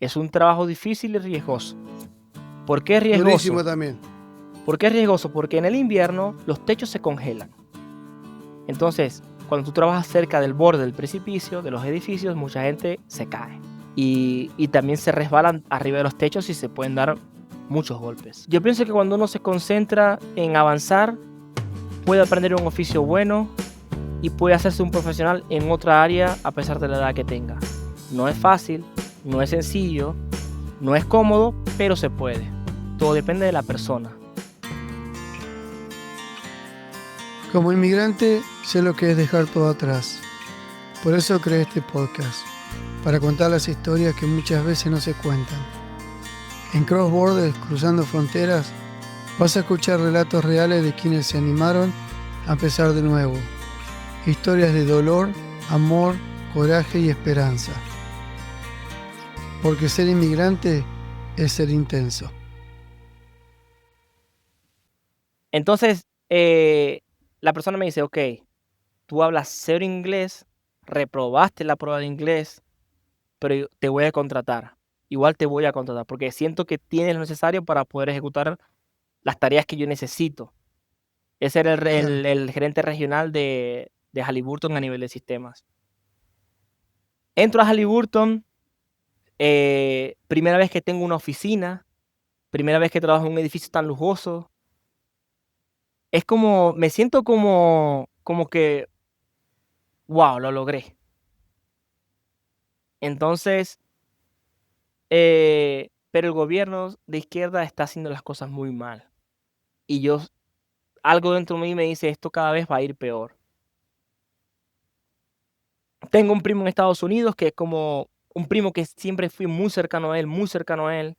Es un trabajo difícil y riesgoso. ¿Por qué Durísimo riesgoso? también. ¿Por qué riesgoso? Porque en el invierno los techos se congelan. Entonces, cuando tú trabajas cerca del borde del precipicio, de los edificios, mucha gente se cae. Y también se resbalan arriba de los techos y se pueden dar muchos golpes. Yo pienso que cuando uno se concentra en avanzar, puede aprender un oficio bueno y puede hacerse un profesional en otra área a pesar de la edad que tenga. No es fácil, no es sencillo, no es cómodo, pero se puede. Todo depende de la persona. Como inmigrante, sé lo que es dejar todo atrás. Por eso creé este podcast, para contar las historias que muchas veces no se cuentan. En Cross Borders, Cruzando Fronteras, vas a escuchar relatos reales de quienes se animaron a empezar de nuevo. Historias de dolor, amor, coraje y esperanza. Porque ser inmigrante es ser intenso. Entonces, la persona me dice, ok, tú hablas cero inglés, reprobaste la prueba de inglés, pero yo te voy a contratar. Igual te voy a contratar porque siento que tienes lo necesario para poder ejecutar las tareas que yo necesito. Ese era Claro. el gerente regional de Halliburton a nivel de sistemas. Entro a Halliburton, primera vez que tengo una oficina, primera vez que trabajo en un edificio tan lujoso. Es como, me siento como que, wow, lo logré. Entonces, pero el gobierno de izquierda está haciendo las cosas muy mal. Y yo, algo dentro de mí me dice, esto cada vez va a ir peor. Tengo un primo en Estados Unidos que es como un primo que siempre fui muy cercano a él,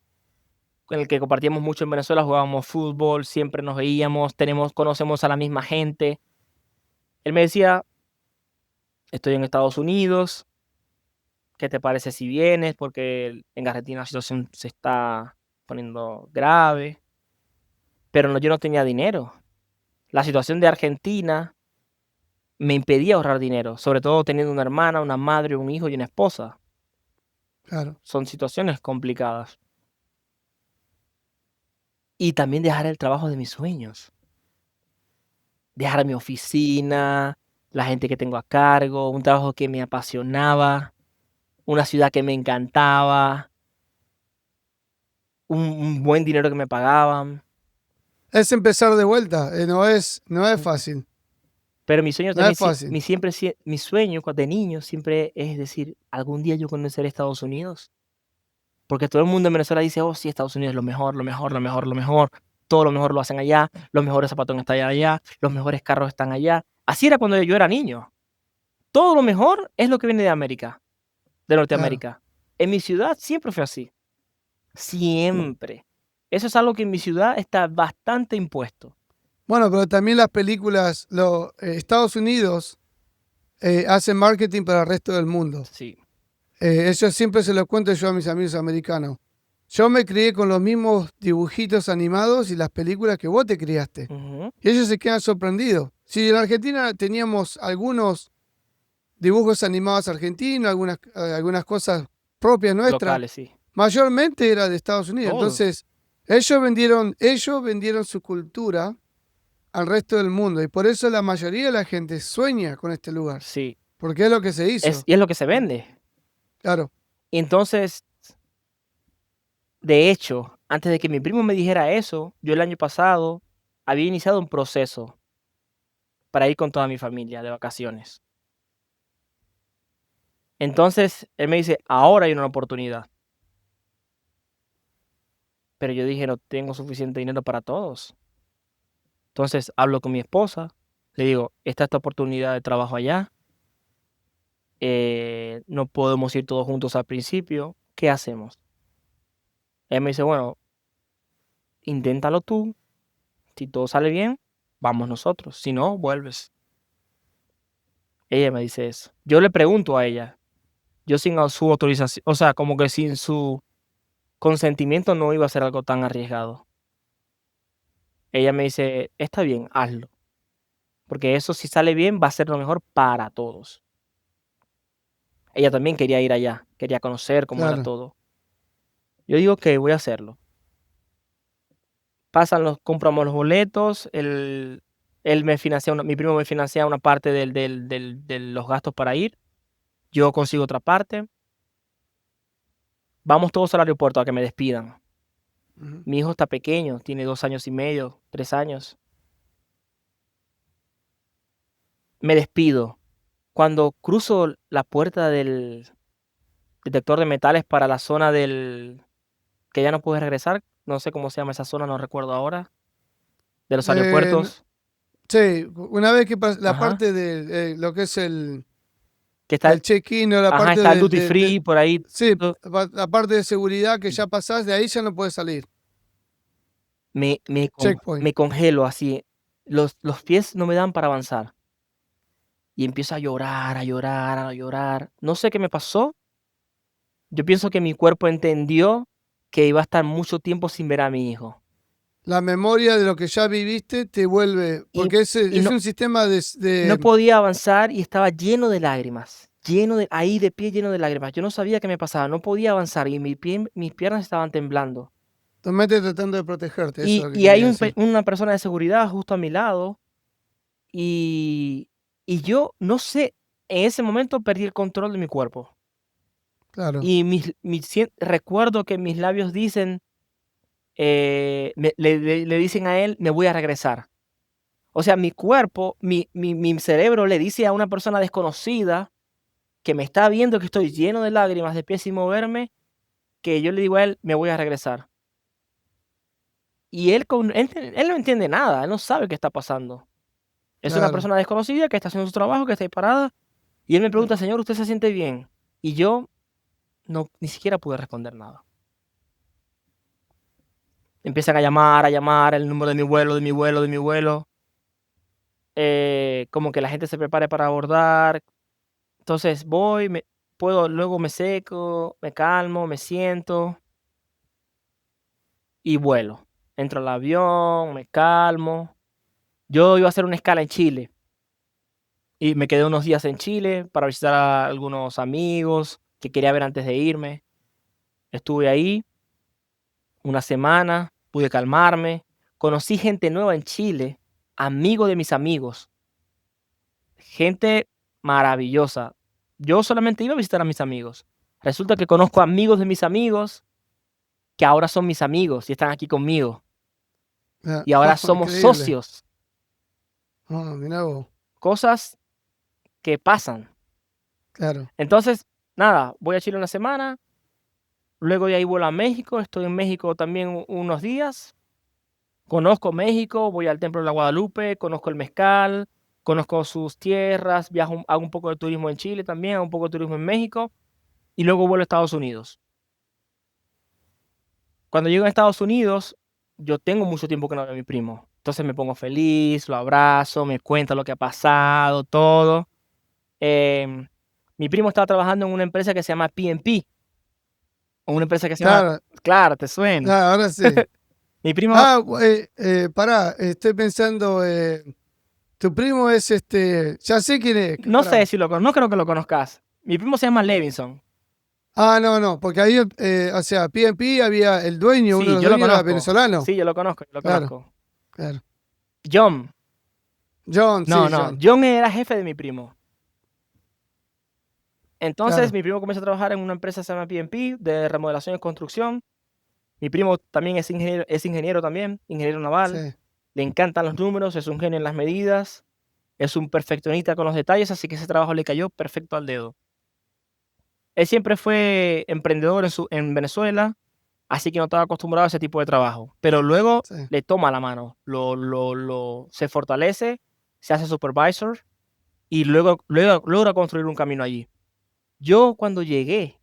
con el que compartíamos mucho en Venezuela, jugábamos fútbol, siempre nos veíamos, conocemos a la misma gente. Él me decía, estoy en Estados Unidos, ¿qué te parece si vienes? Porque en Argentina la situación se está poniendo grave, pero no, yo no tenía dinero. La situación de Argentina me impedía ahorrar dinero, sobre todo teniendo una hermana, una madre, un hijo y una esposa. Claro. Son situaciones complicadas. Y también dejar el trabajo de mis sueños. Dejar mi oficina, la gente que tengo a cargo, un trabajo que me apasionaba, una ciudad que me encantaba, un buen dinero que me pagaban. Es empezar de vuelta, no es fácil. Pero mi sueño No es también, fácil. mi sueño de niño siempre es decir, algún día yo conoceré Estados Unidos. Porque todo el mundo en Venezuela dice, oh, sí, Estados Unidos es lo mejor, lo mejor, lo mejor, lo mejor. Todo lo mejor lo hacen allá, los mejores zapatos están allá, los mejores carros están allá. Así era cuando yo era niño. Todo lo mejor es lo que viene de América, de Claro. Norteamérica. En mi ciudad siempre fue así, siempre. Eso es algo que en mi ciudad está bastante impuesto. Bueno, pero también las películas, Estados Unidos hacen marketing para el resto del mundo. Sí. Eso siempre se lo cuento yo a mis amigos americanos. Yo me crié con los mismos dibujitos animados y las películas que vos te criaste. Ujú. Y ellos se quedan sorprendidos. Si en Argentina teníamos algunos dibujos animados argentinos, algunas cosas propias nuestras, Locales, sí. mayormente era de Estados Unidos. Todo. Entonces, ellos vendieron su cultura al resto del mundo. Y por eso la mayoría de la gente sueña con este lugar. Sí. Porque es lo que se hizo. Y es lo que se vende. Claro, Y entonces, de hecho, antes de que mi primo me dijera eso, yo el año pasado había iniciado un proceso para ir con toda mi familia de vacaciones. Entonces, él me dice: "Ahora hay una oportunidad". Pero yo dije: "No tengo suficiente dinero para todos". Entonces, hablo con mi esposa, le digo: "Está esta oportunidad de trabajo allá, no podemos ir todos juntos al principio, ¿qué hacemos?". Ella me dice: "Bueno, inténtalo tú, si todo sale bien, vamos nosotros, si no, vuelves". Ella me dice eso. Yo le pregunto a ella, yo sin su autorización, o sea, como que sin su consentimiento no iba a ser algo tan arriesgado. Ella me dice: "Está bien, hazlo, porque eso si sale bien va a ser lo mejor para todos". Ella también quería ir allá, quería conocer cómo era claro. todo. Yo digo: "Okey, voy a hacerlo". Compramos los boletos, él me financia mi primo me financia una parte de los gastos para ir, yo consigo otra parte, vamos todos al aeropuerto a que me despidan. Ujú. Mi hijo está pequeño, tiene 2 años y medio, 3 años. Me despido. Cuando cruzo la puerta del detector de metales para la zona del que ya no puedes regresar, no sé cómo se llama esa zona, no recuerdo ahora, de los Eh, aeropuertos. sí, una vez que la Ajá. parte de lo que es Que está el check-in o la ajá, parte está el duty free por ahí. sí, To la parte de seguridad que ya pasás, de ahí ya no puedes salir. Checkpoint. me congelo así, los pies no me dan para avanzar, y empiezo a llorar, a llorar, a llorar. No sé qué me pasó, yo pienso que mi cuerpo entendió que iba a estar mucho tiempo sin ver a mi hijo, La memoria de lo que ya viviste te vuelve, y porque y es no un sistema no podía avanzar y estaba lleno de lágrimas, lleno de ahí de pie, lleno de lágrimas. Yo no sabía qué me pasaba, no podía avanzar y mis piernas estaban temblando. tu mente tratando de protegerte, eso es lo que Y hay quería decir. una persona de seguridad justo a mi lado, y yo no sé, en ese momento perdí el control de mi cuerpo. Claro, Y recuerdo que mis labios dicen, le dicen a él: "Me voy a regresar". O sea, mi cuerpo, mi cerebro le dice a una persona desconocida que me está viendo que estoy lleno de lágrimas, de pie sin moverme, que yo le digo a él: "Me voy a regresar". Y él no entiende nada, él no sabe qué está pasando. Es una claro. persona desconocida que está haciendo su trabajo, que está ahí parada, y él me pregunta: "Señor, ¿usted se siente bien?". Y yo no, ni siquiera pude responder nada. Empiezan a llamar el número de mi vuelo, de mi vuelo, de mi vuelo, como que la gente se prepare para abordar. Entonces voy, luego me seco, me calmo, me siento y vuelo. Entro al avión, me calmo. Yo iba a hacer una escala en Chile y me quedé unos días en Chile para visitar a algunos amigos que quería ver antes de irme. Estuve ahí una semana, pude calmarme, conocí gente nueva en Chile, amigo de mis amigos, gente maravillosa. Yo solamente iba a visitar a mis amigos. Resulta que conozco amigos de mis amigos que ahora son mis amigos y están aquí conmigo. Ah, Y ahora somos increíble. socios. Mirá vos. Cosas que pasan. Claro. Entonces, nada, voy a Chile una semana, luego de ahí vuelo a México, estoy en México también unos días. Conozco México, voy al Templo de la Guadalupe, conozco el mezcal, conozco sus tierras, viajo, hago un poco de turismo en Chile también, hago un poco de turismo en México y luego vuelvo a Estados Unidos. Cuando llego a Estados Unidos, yo tengo mucho tiempo que no veo a mi primo. Entonces me pongo feliz, lo abrazo, me cuenta lo que ha pasado, todo. Em, Mi primo estaba trabajando en una empresa que se llama PNP, o una empresa que se llama, Claro, claro, te suena. ahora sí. Mi primo, Pará, estoy pensando, tu primo es ya sé quién es, no sé pará. si no creo que lo conozcas. Mi primo se llama Levinson. No, no, porque ahí, o sea, PNP había el dueño, uno de Sí, los yo lo dueños era conozco. venezolano. Sí, yo lo conozco, yo lo Claro, conozco. claro. John. John, No, sí, no, John. John era jefe de mi primo. Entonces, Claro, mi primo comienza a trabajar en una empresa que se llama PNP de remodelación y construcción. Mi primo también es ingeniero también, ingeniero naval. sí. Le encantan los números, es un genio en las medidas, es un perfeccionista con los detalles, así que ese trabajo le cayó perfecto al dedo. Él siempre fue emprendedor en Venezuela, así que no estaba acostumbrado a ese tipo de trabajo. Pero luego Sí. le toma la mano, se fortalece, se hace supervisor y luego logra construir un camino allí. Yo cuando llegué,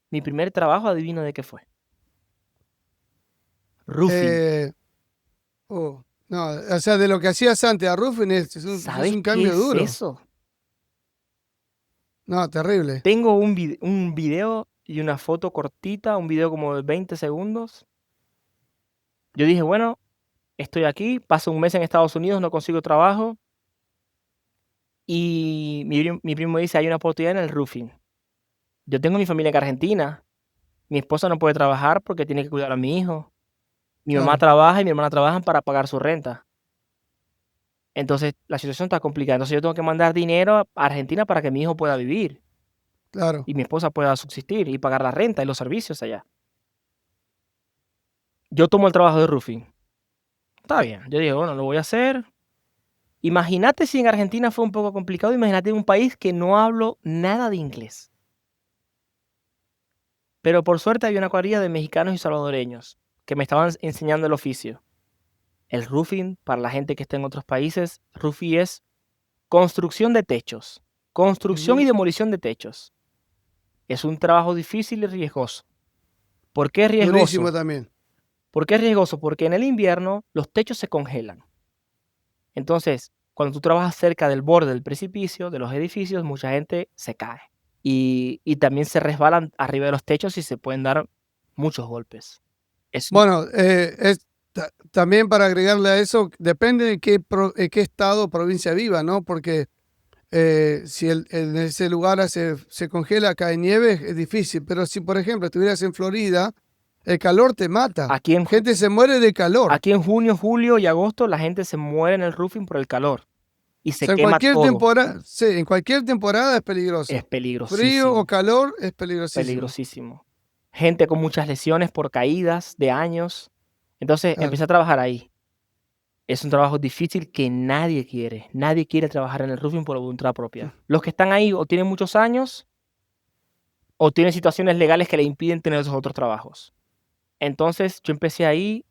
mi primer trabajo, adivina de qué fue. Roofing. Eh, no, o sea, de lo que hacías antes a Ruffin es ¿Sabes un qué cambio es duro. eso? No, terrible. Tengo un video y una foto cortita, un video como de 20 segundos. Yo dije, bueno, estoy aquí, paso un mes en Estados Unidos, no consigo trabajo y mi primo dice, hay una oportunidad en el roofing. Yo tengo mi familia en Argentina, Mi esposa no puede trabajar porque tiene que cuidar a mi hijo. Mi mamá claro, trabaja y mi hermana trabajan para pagar su renta. Entonces, la situación está complicada. Entonces, yo tengo que mandar dinero a Argentina para que mi hijo pueda vivir claro. y mi esposa pueda subsistir y pagar la renta y los servicios allá. Yo tomo el trabajo de roofing. Está bien. Yo digo, bueno, lo voy a hacer. Imagínate si en Argentina fue un poco complicado, imagínate en un país que no hablo nada de inglés. Pero por suerte había una cuadrilla de mexicanos y salvadoreños que me estaban enseñando el oficio. El roofing, para la gente que está en otros países, roofing es construcción de techos, construcción y Ujú. demolición de techos. Es un trabajo difícil y riesgoso. ¿Por qué es Durísimo riesgoso? también. ¿Por qué es riesgoso? Porque en el invierno los techos se congelan. Entonces, cuando tú trabajas cerca del borde del precipicio de los edificios, mucha gente se cae. Y también se resbalan arriba de los techos y se pueden dar muchos golpes. Es un Bueno, también para agregarle a eso, depende de en qué estado o provincia viva, ¿no? Porque si en ese lugar se congela, cae nieve, es difícil. Pero si, por ejemplo, estuvieras en Florida, el calor te mata. aquí en Gente se muere de calor. aquí en junio, julio y agosto la gente se muere en el roofing por el calor y O se sea, quema todo. sí, en cualquier temporada es Es peligroso. Frío o peligrosísimo, calor es peligrosísimo. peligrosísimo. Gente con muchas lesiones por caídas de años. Entonces, Claro, empecé a trabajar ahí. Es un trabajo difícil que nadie quiere. Nadie quiere trabajar en el roofing por voluntad propia. Los que están ahí o tienen muchos años o tienen situaciones legales que le impiden tener esos otros trabajos. Entonces, yo empecé ahí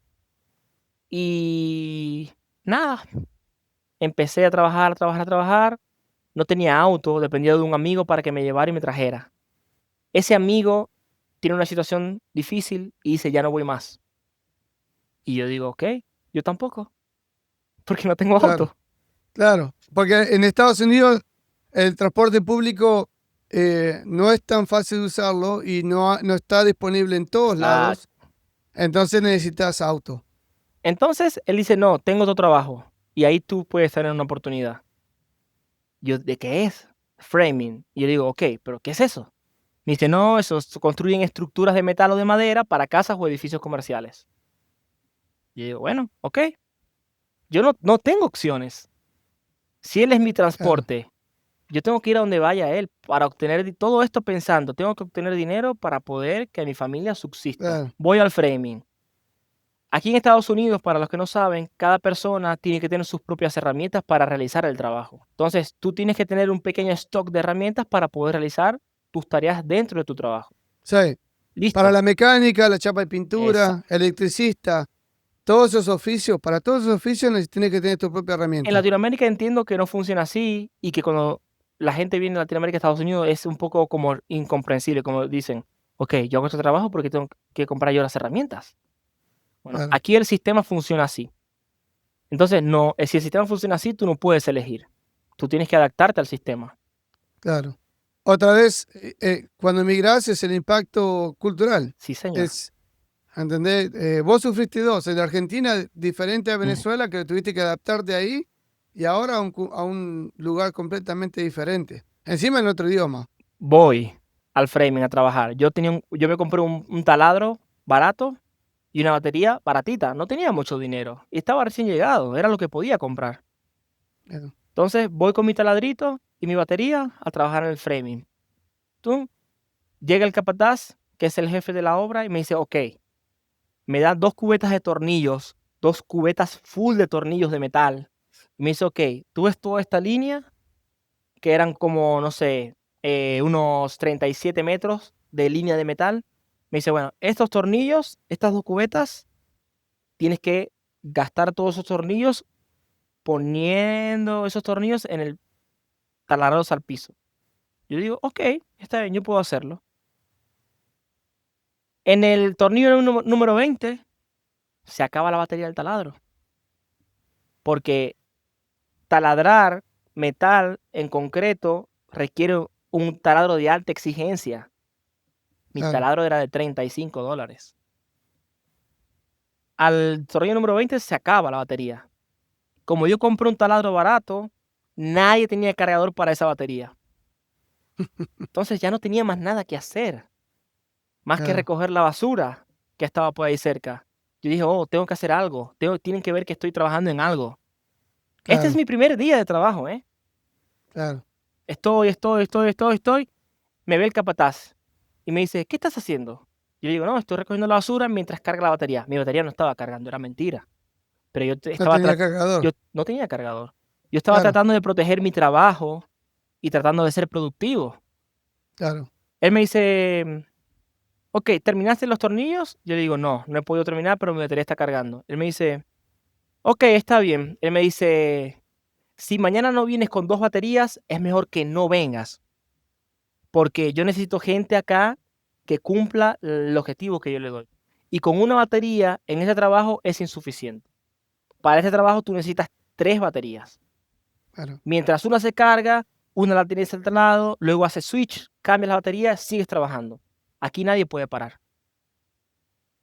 y nada, empecé a trabajar, a trabajar, a trabajar. No tenía auto, dependía de un amigo para que me llevara y me trajera. Ese amigo tiene una situación difícil y dice: "Ya no voy más". Y yo digo: "Okey, yo tampoco, porque no tengo claro, auto". claro. Porque en Estados Unidos el transporte público no es tan fácil de usarlo y no está disponible en todos lados. Exacto. Entonces necesitas auto. Entonces, él dice: "No, tengo otro trabajo, y ahí tú puedes tener una oportunidad". Yo: "¿De qué es?". "Framing". Y yo digo: "Okey, pero, ¿qué es eso?". Me dice: "No, eso construyen estructuras de metal o de madera para casas o edificios comerciales". Y yo digo: "Bueno, okey". Yo no tengo opciones. Si él es mi Claro, transporte, yo tengo que ir a donde vaya él para obtener todo esto pensando, tengo que obtener dinero para poder que mi familia subsista. claro, Voy al framing. Aquí en Estados Unidos, para los que no saben, cada persona tiene que tener sus propias herramientas para realizar el trabajo. Entonces, tú tienes que tener un pequeño stock de herramientas para poder realizar tus tareas dentro de tu trabajo. sí. Para Listo. la mecánica, la chapa de Esa pintura, electricista, todos esos oficios, para todos esos oficios tienes que tener tu propia En herramienta. Latinoamérica entiendo que no funciona así y que cuando la gente viene de Latinoamérica a Estados Unidos es un poco como incomprensible, como dicen: "Okey, yo hago este trabajo porque tengo que comprar yo las herramientas". Bueno, Claro, aquí el sistema funciona así. Entonces, no, si el sistema funciona así, tú no puedes elegir. Tú tienes que adaptarte al sistema. claro. Otra vez, cuando emigrás es el impacto cultural. Sí, señor. Es, ¿entendés? Vos sufriste dos, en Argentina diferente a Mm. Venezuela, que tuviste que adaptarte ahí, y ahora a un lugar completamente diferente. Encima en otro idioma. Voy al framing a trabajar. Yo me compré un taladro barato y una batería baratita. No tenía mucho dinero y estaba recién llegado, era lo que podía comprar. Claro, Entonces, voy con mi taladrito y mi batería a trabajar en el framing. Tum, llega el capataz, que es el jefe de la obra, y me dice: "Okey", me da 2 cubetas de tornillos, 2 cubetas full de tornillos de metal. Y me dice: "Okey, tú ves toda esta línea", que eran como, no sé, unos 37 metros de línea de metal. Me dice: "Bueno, estos tornillos, estas 2 cubetas, tienes que gastar todos esos tornillos poniendo esos tornillos en el taladros al piso". Yo digo: "Okey, está bien, yo puedo hacerlo". En el tornillo número 20 se acaba la batería del taladro, porque taladrar metal en concreto requiere un taladro de alta exigencia. Mi claro. taladro era de $35. Al tornillo número 20 se acaba la batería. Como yo compré un taladro barato, nadie tenía cargador para esa batería. Entonces ya no tenía más nada que hacer. más que Claro, recoger la basura que estaba por ahí cerca. Yo dije, oh, tengo que hacer algo, tienen que ver que estoy trabajando en algo. Este es claro, mi primer día de trabajo, ¿eh? claro. Estoy. Me ve el capataz y me dice, ¿qué estás haciendo? Yo le digo, no, estoy recogiendo la basura mientras carga la batería. Mi batería no estaba cargando, era mentira. Pero No tenía cargador. yo no tenía cargador. Yo estaba Claro, tratando de proteger mi trabajo y tratando de ser productivo. claro, Él me dice, ok, ¿terminaste los tornillos? Yo le digo, no, no he podido terminar, pero mi batería está cargando. Él me dice, ok, está bien. Él me dice, si mañana no vienes con 2 baterías, es mejor que no vengas, porque yo necesito gente acá que cumpla el objetivo que yo le doy. Y con una batería en ese trabajo es insuficiente. Para este trabajo tú necesitas 3 baterías. claro. Mientras una se carga, una la tienes al lado, luego haces switch, cambias la batería, sigues trabajando. Aquí nadie puede parar.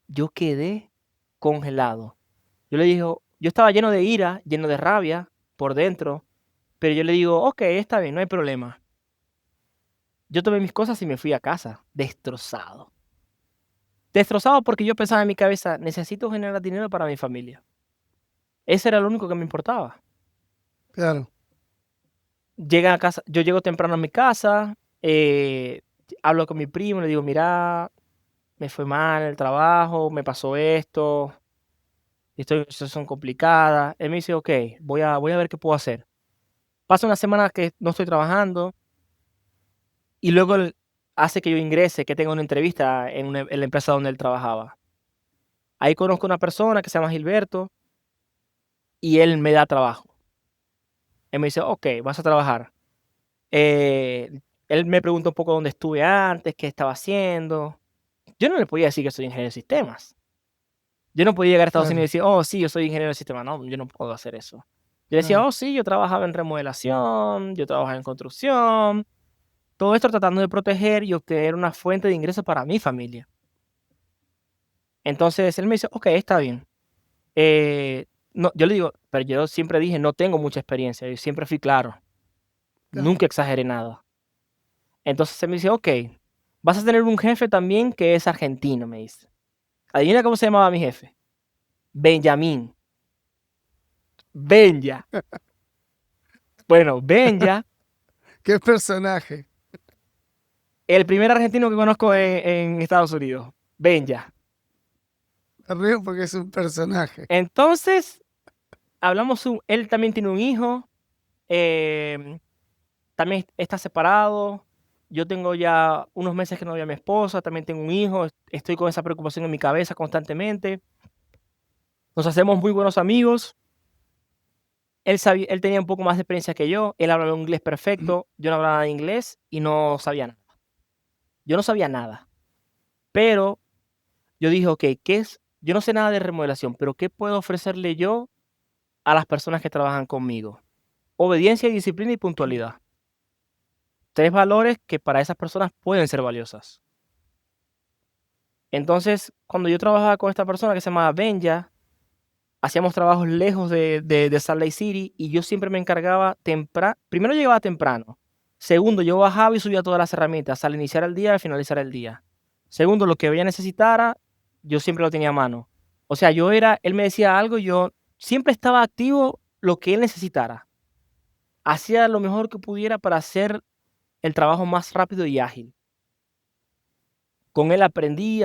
Yo quedé congelado. Yo le digo, yo estaba lleno de ira, lleno de rabia por dentro, pero yo le digo, ok, está bien, no hay problema. Yo tomé mis cosas y me fui a casa, destrozado. Destrozado porque yo pensaba en mi cabeza, necesito generar dinero para mi familia. Ese era lo único que me importaba. Claro, Llega a casa, yo llego temprano a mi casa, hablo con mi primo, le digo, mira, me fue mal el trabajo, me pasó esto, estoy en una situación complicada. Él me dice, ok, voy a ver qué puedo hacer. Pasa una semana que no estoy trabajando y luego él hace que yo ingrese, que tenga una entrevista en la empresa donde él trabajaba. Ahí conozco a una persona que se llama Gilberto y él me da trabajo. Él me dice, ok, vas a trabajar. Él me pregunta un poco dónde estuve antes, qué estaba haciendo. Yo no le podía decir que soy ingeniero de sistemas. Yo no podía llegar a Estados Unidos y claro. decir: "Oh, sí, yo soy ingeniero de sistemas". No, yo no puedo hacer eso. Yo decía: Claro, "Oh, sí, yo trabajaba en remodelación, yo trabajaba en construcción". Todo esto tratando de proteger y obtener una fuente de ingresos para mi familia. Entonces él me dice: "Okey, está bien". No, yo le digo, pero yo siempre dije: "No tengo mucha experiencia", yo siempre fui claro, claro. nunca exageré nada. Entonces él me dice: "Okey, vas a tener un jefe también que es argentino", me dice. Adivina cómo se llamaba mi jefe, Benjamín, Benja. Bueno, Benja, ¿Qué personaje? el primer argentino que conozco en Estados Unidos, Benja. Me río porque es un personaje. Entonces, él también tiene un hijo, em, también está separado, yo tengo ya unos meses que no veo a mi esposa, también tengo un hijo, estoy con esa preocupación en mi cabeza constantemente. Nos hacemos muy buenos amigos. Él tenía un poco más de experiencia que yo, él hablaba un inglés perfecto, yo no hablaba nada de inglés y no sabía nada. Yo no sabía nada, pero yo dije: "Okey, ¿qué es? Yo no sé nada de remodelación, pero ¿qué puedo ofrecerle yo a las personas que trabajan conmigo? Obediencia, disciplina y puntualidad". 3 valores que para esas personas pueden ser valiosas. Entonces, cuando yo trabajaba con esta persona que se llamaba Benja, hacíamos trabajos lejos de Salt Lake City y yo siempre me encargaba primero llegaba temprano. Segundo, yo bajaba y subía todas las herramientas al iniciar el día y al finalizar el día. Segundo, lo que ella necesitara, yo siempre lo tenía a mano. O sea, él me decía algo y yo siempre estaba activo lo que él necesitara. Hacía lo mejor que pudiera para hacer el trabajo más rápido y ágil. Con él aprendí,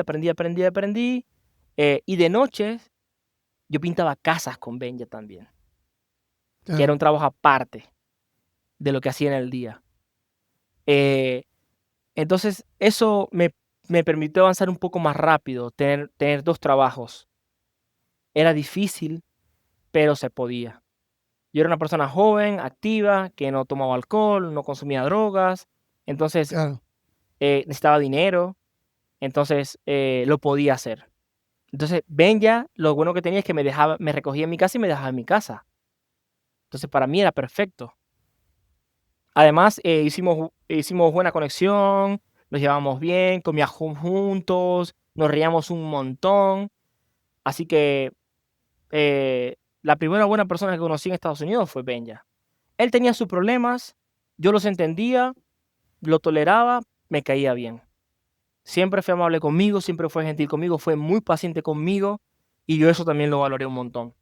y de noche yo pintaba casas con Benja también, que era Claro, un trabajo aparte de lo que hacía en el día. Eh, entonces eso me permitió avanzar un poco más rápido, tener 2 trabajos. Era difícil, pero se podía. Yo era una persona joven, activa, que no tomaba alcohol, no consumía drogas, entonces, claro. necesitaba dinero, entonces, lo podía hacer. Entonces, Benja, lo bueno que tenía es que me recogía en mi casa y me dejaba en mi casa. Entonces, para mí era perfecto. Además, hicimos buena conexión, nos llevábamos bien, comíamos juntos, nos reíamos un montón. Así que, la primera buena persona que conocí en Estados Unidos fue Benja. Él tenía sus problemas, yo los entendía, lo toleraba, me caía bien. Siempre fue amable conmigo, siempre fue gentil conmigo, fue muy paciente conmigo y yo eso también lo valoré un montón.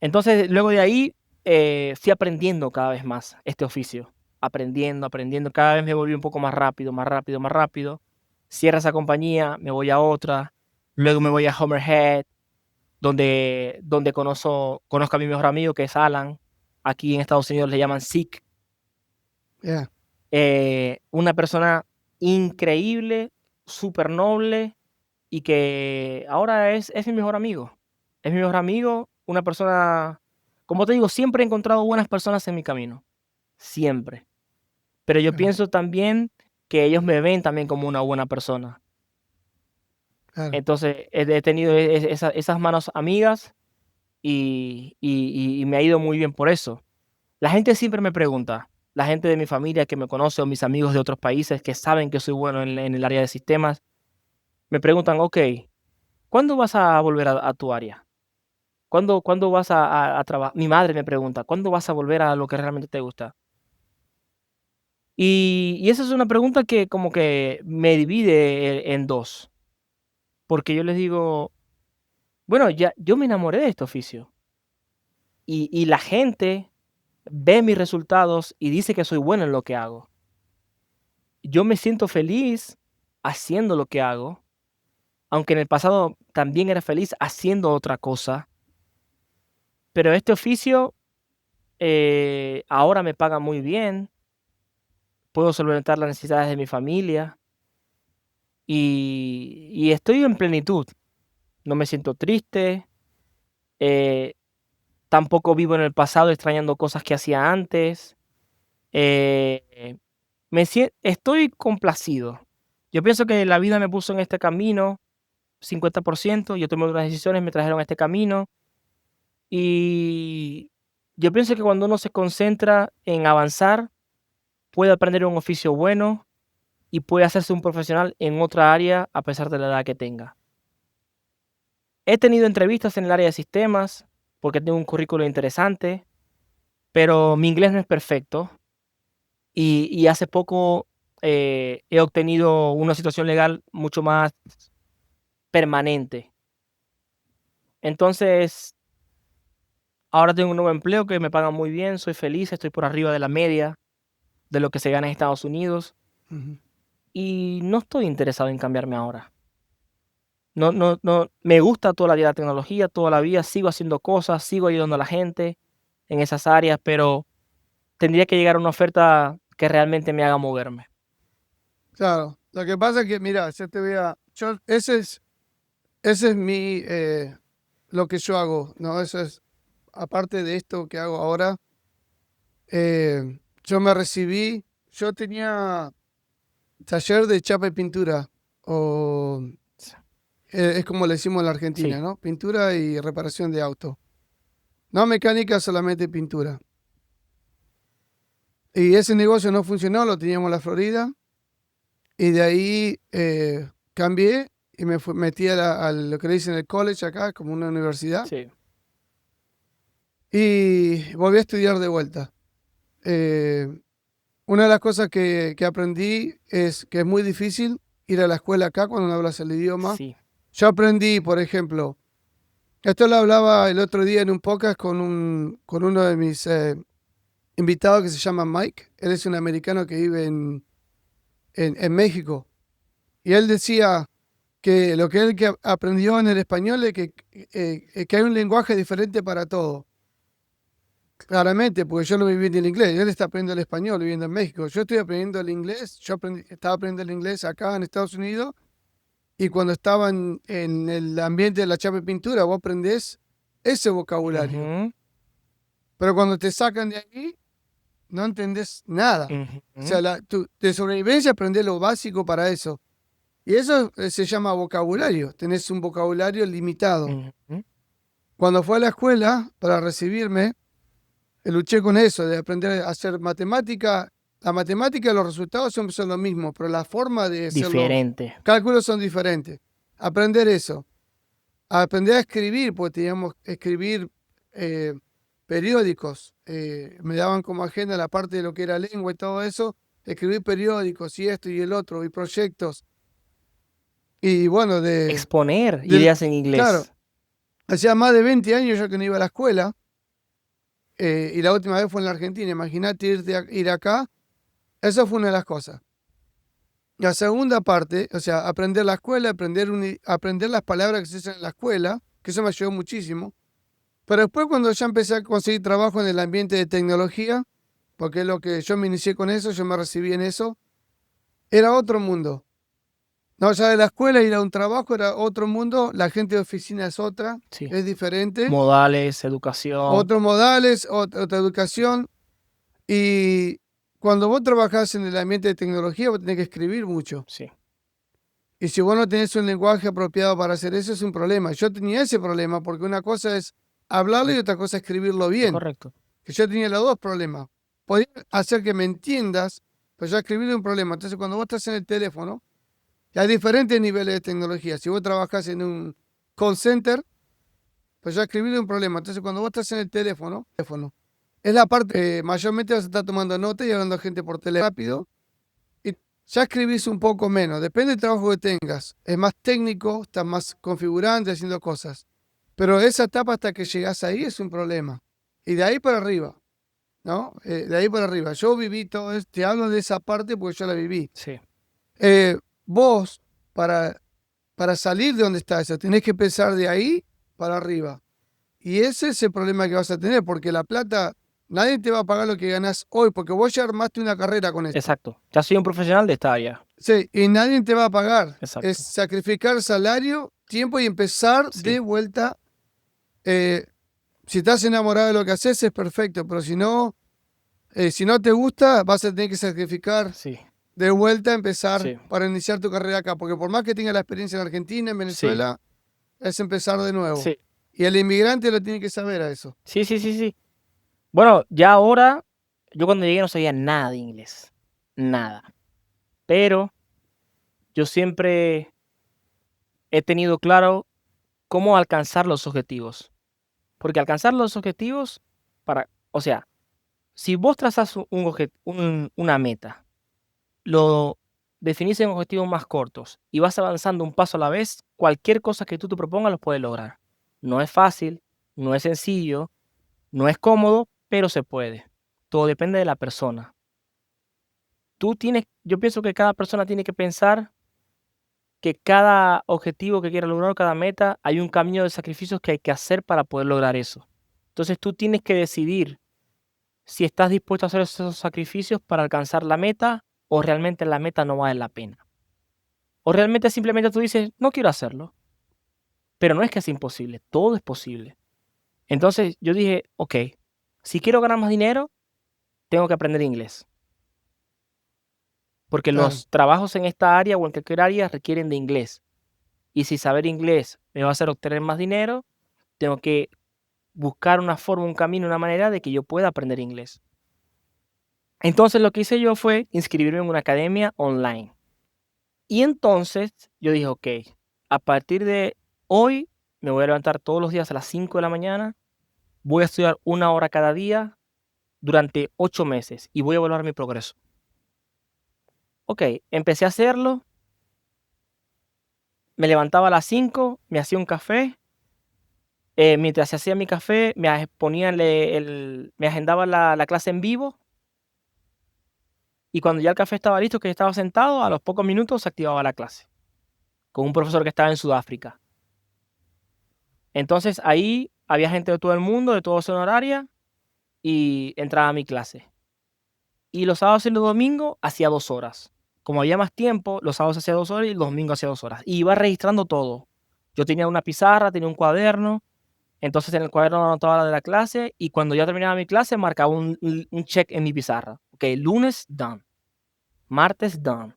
Entonces, luego de ahí, fui aprendiendo cada vez más este oficio, aprendiendo, cada vez me volví un poco más rápido, más rápido, más rápido. Cierra esa compañía, me voy a otra, luego me voy a Homerhead, donde conozco a mi mejor amigo, que es Alan. Aquí en Estados Unidos le llaman Zeke. Yeah. Una persona increíble, súper noble y que ahora es mi mejor amigo. Es mi mejor amigo, una persona, como te digo, siempre he encontrado buenas personas en mi camino, siempre. Pero yo Claro, pienso también que ellos me ven también como una buena persona. claro. Entonces, he tenido esas manos amigas y me ha ido muy bien por eso. La gente siempre me pregunta, la gente de mi familia que me conoce o mis amigos de otros países que saben que soy bueno en el área de sistemas, me preguntan: "Okey, ¿cuándo vas a volver a tu área? ¿Cuándo vas a trabajar?". Mi madre me pregunta: "¿Cuándo vas a volver a lo que realmente te gusta?". Y esa es una pregunta que como que me divide en 2, porque yo les digo: "Bueno, ya yo me enamoré de este oficio, y la gente ve mis resultados y dice que soy bueno en lo que hago. Yo me siento feliz haciendo lo que hago, aunque en el pasado también era feliz haciendo otra cosa, pero este oficio, ahora me paga muy bien, puedo solventar las necesidades de mi familia y estoy en plenitud. No me siento triste, eh, tampoco vivo en el pasado extrañando cosas que hacía antes. Eh, estoy complacido. Yo pienso que la vida me puso en este camino 50%, yo tomé unas decisiones, me trajeron a este camino, y yo pienso que cuando uno se concentra en avanzar, puede aprender un oficio bueno y puede hacerse un profesional en otra área a pesar de la edad que tenga. He tenido entrevistas en el área de sistemas, porque tengo un currículo interesante, pero mi inglés no es perfecto, y hace poco, he obtenido una situación legal mucho más permanente. Entonces, ahora tengo un nuevo empleo que me pagan muy bien, soy feliz, estoy por arriba de la media de lo que se gana en Estados Unidos, Ujú. y no estoy interesado en cambiarme ahora. No, me gusta toda la vida la tecnología, toda la vida sigo haciendo cosas, sigo ayudando a la gente en esas áreas, pero tendría que llegar una oferta que realmente me haga moverme. Claro. Lo que pasa es que, mira, yo te voy a. Ese es lo que yo hago, ¿no? Eso es, aparte de esto que hago ahora, yo me recibí, yo tenía taller de chapa y pintura, o es como le decimos en la Argentina, Sí, ¿no? Pintura y reparación de auto. No mecánica, solamente pintura. Y ese negocio no funcionó, lo teníamos en la Florida, y de ahí cambié y metí a lo que le dicen el college acá, como una universidad, sí, y volví a estudiar de vuelta. Eh, una de las cosas que aprendí es que es muy difícil ir a la escuela acá cuando no hablas el idioma. sí, Yo aprendí, por ejemplo, esto lo hablaba el otro día en un podcast con uno de mis invitados que se llama Mike. Él es un americano que vive en México. Y él decía que lo que él que aprendió en el español es que hay un lenguaje diferente para todo. Claramente, porque yo no viví en el inglés, él está aprendiendo el español viviendo en México. Yo estoy aprendiendo el inglés, estaba aprendiendo el inglés acá en Estados Unidos, y cuando estaba en el ambiente de la chapa y pintura, vos aprendés ese vocabulario. ujú, Pero cuando te sacan de ahí, no entendés nada. O ujú, sea, de sobrevivencia aprendés lo básico para eso. Y eso se llama vocabulario. Tenés un vocabulario limitado. ujú, Cuando fui a la escuela para recibirme, luché con eso, de aprender a hacer matemática. La matemática y los resultados siempre son lo mismo, pero la forma de hacer los diferente. cálculos son diferentes. Aprender eso. Aprender a escribir, porque teníamos que escribir periódicos. Me daban como agenda la parte de lo que era lengua y todo eso. escribir periódicos y esto y el otro y proyectos. Y bueno, Exponer ideas en claro, inglés. hacía más de 20 años yo que no iba a la escuela. Y la última vez fue en la Argentina. Imagínate ir acá. Esa fue una de las cosas. La segunda parte, o sea, aprender la escuela, aprender las palabras que se usan en la escuela, que eso me ayudó muchísimo. Pero después cuando ya empecé a conseguir trabajo en el ambiente de tecnología, porque es lo que yo me inicié con eso, yo me recibí en eso, era otro mundo. No, ya de la escuela ir a un trabajo era otro mundo, la gente de oficina es otra, Sí. es diferente, Modales, educación. otros modales, otra educación. Y cuando vos trabajás en el ambiente de tecnología, vos tenés que escribir mucho. Sí, Y si vos no tenés un lenguaje apropiado para hacer eso, es un problema. Yo tenía ese problema porque una cosa es hablarlo y otra cosa es escribirlo bien. correcto. Que yo tenía los dos problemas. Podía hacer que me entiendas, pero ya escribirlo es un problema. Entonces, cuando vos estás en el teléfono, hay diferentes niveles de tecnología. Si vos trabajás en un call center, pues ya escribirlo es un problema. Entonces, cuando vos estás en el teléfono, es la parte que mayormente vas a estar tomando notas y hablando a gente por teléfono rápido. Y ya escribís un poco menos. Depende del trabajo que tengas. Es más técnico, estás más configurante, haciendo cosas. Pero esa etapa hasta que llegás ahí es un problema. Y de ahí para arriba. ¿No? De ahí para arriba. Yo viví todo esto, te hablo de esa parte porque yo la viví. Sí, Vos, para salir de donde estás, tenés que empezar de ahí para arriba. Y ese es el problema que vas a tener, porque la plata, nadie te va a pagar lo que ganás hoy, porque vos ya armaste una carrera con esto. exacto. Ya soy un profesional de esta área. Sí, y nadie te va a pagar. Exacto. Es sacrificar salario, tiempo y empezar Sí. de vuelta. Si estás enamorado de lo que haces, es perfecto, pero si no te gusta, vas a tener que sacrificar Sí, de vuelta, empezar sí, para iniciar tu carrera acá, porque por más que tengas la experiencia en Argentina, en sí, Venezuela, es empezar de nuevo. sí, Y el inmigrante lo tiene que saber a eso. sí, sí, sí, sí. Bueno, ya ahora, yo cuando llegué no sabía nada de inglés, nada. Pero yo siempre he tenido claro cómo alcanzar los objetivos. Porque alcanzar los objetivos o sea, si vos trazas una meta, lo definís en objetivos más cortos y vas avanzando un paso a la vez, cualquier cosa que tú te propongas lo puedes lograr. No es fácil, no es sencillo, no es cómodo, pero se puede. Todo depende de la persona. Yo pienso que cada persona tiene que pensar que cada objetivo que quiera lograr, cada meta, hay un camino de sacrificios que hay que hacer para poder lograr eso. Entonces tú tienes que decidir si estás dispuesto a hacer esos sacrificios para alcanzar la meta o realmente la meta no vale la pena. O realmente simplemente tú dices, no quiero hacerlo. Pero no es que es imposible, todo es posible. Entonces yo dije, ok, si quiero ganar más dinero, tengo que aprender inglés. Porque Claro. los trabajos en esta área o en cualquier área requieren de inglés. Y si saber inglés me va a hacer obtener más dinero, tengo que buscar una forma, un camino, una manera de que yo pueda aprender inglés. Entonces lo que hice yo fue inscribirme en una academia online. Y entonces yo dije, ok, a partir de hoy me voy a levantar todos los días a las 5 de la mañana, voy a estudiar 1 hora cada día durante 8 meses y voy a evaluar mi progreso. Ok, empecé a hacerlo, me levantaba a las 5, me hacía un café. Mientras se hacía mi café, me agendaba la clase en vivo, y cuando ya el café estaba listo, que estaba sentado, a los pocos minutos se activaba la clase, con un profesor que estaba en Sudáfrica. Entonces, ahí había gente de todo el mundo, de toda zona horaria, y entraba a mi clase. Y los sábados y los domingos hacía 2 horas. Como había más tiempo, los sábados hacía 2 horas y los domingos hacía 2 horas. Y iba registrando todo. Yo tenía una pizarra, tenía un cuaderno. Entonces, en el cuaderno anotaba la de la clase y cuando ya terminaba mi clase marcaba un check en mi pizarra. Okey, lunes, done. Martes, done.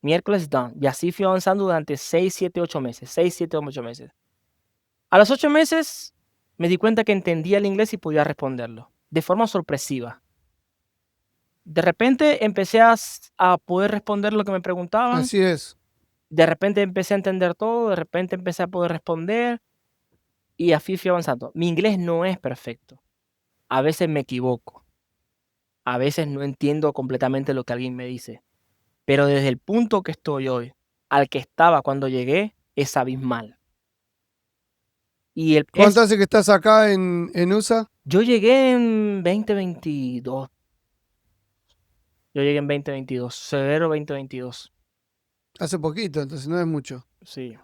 Miércoles, done. Y así fui avanzando durante 6, 7, 8 meses. 6, 7, 8 meses. A los 8 meses me di cuenta que entendía el inglés y podía responderlo, de forma sorpresiva. De repente empecé a poder responder lo que me preguntaban, Así es. de repente empecé a entender todo, de repente empecé a poder responder y así fui avanzando. Mi inglés no es perfecto. A veces me equivoco. a veces no entiendo completamente lo que alguien me dice, pero desde el punto que estoy hoy al que estaba cuando llegué es abismal. Y ¿Cuánto hace que estás acá en USA? yo llegué en 2022. Yo llegué en 2022, febrero 2022. Hace poquito, entonces no es mucho. Sí.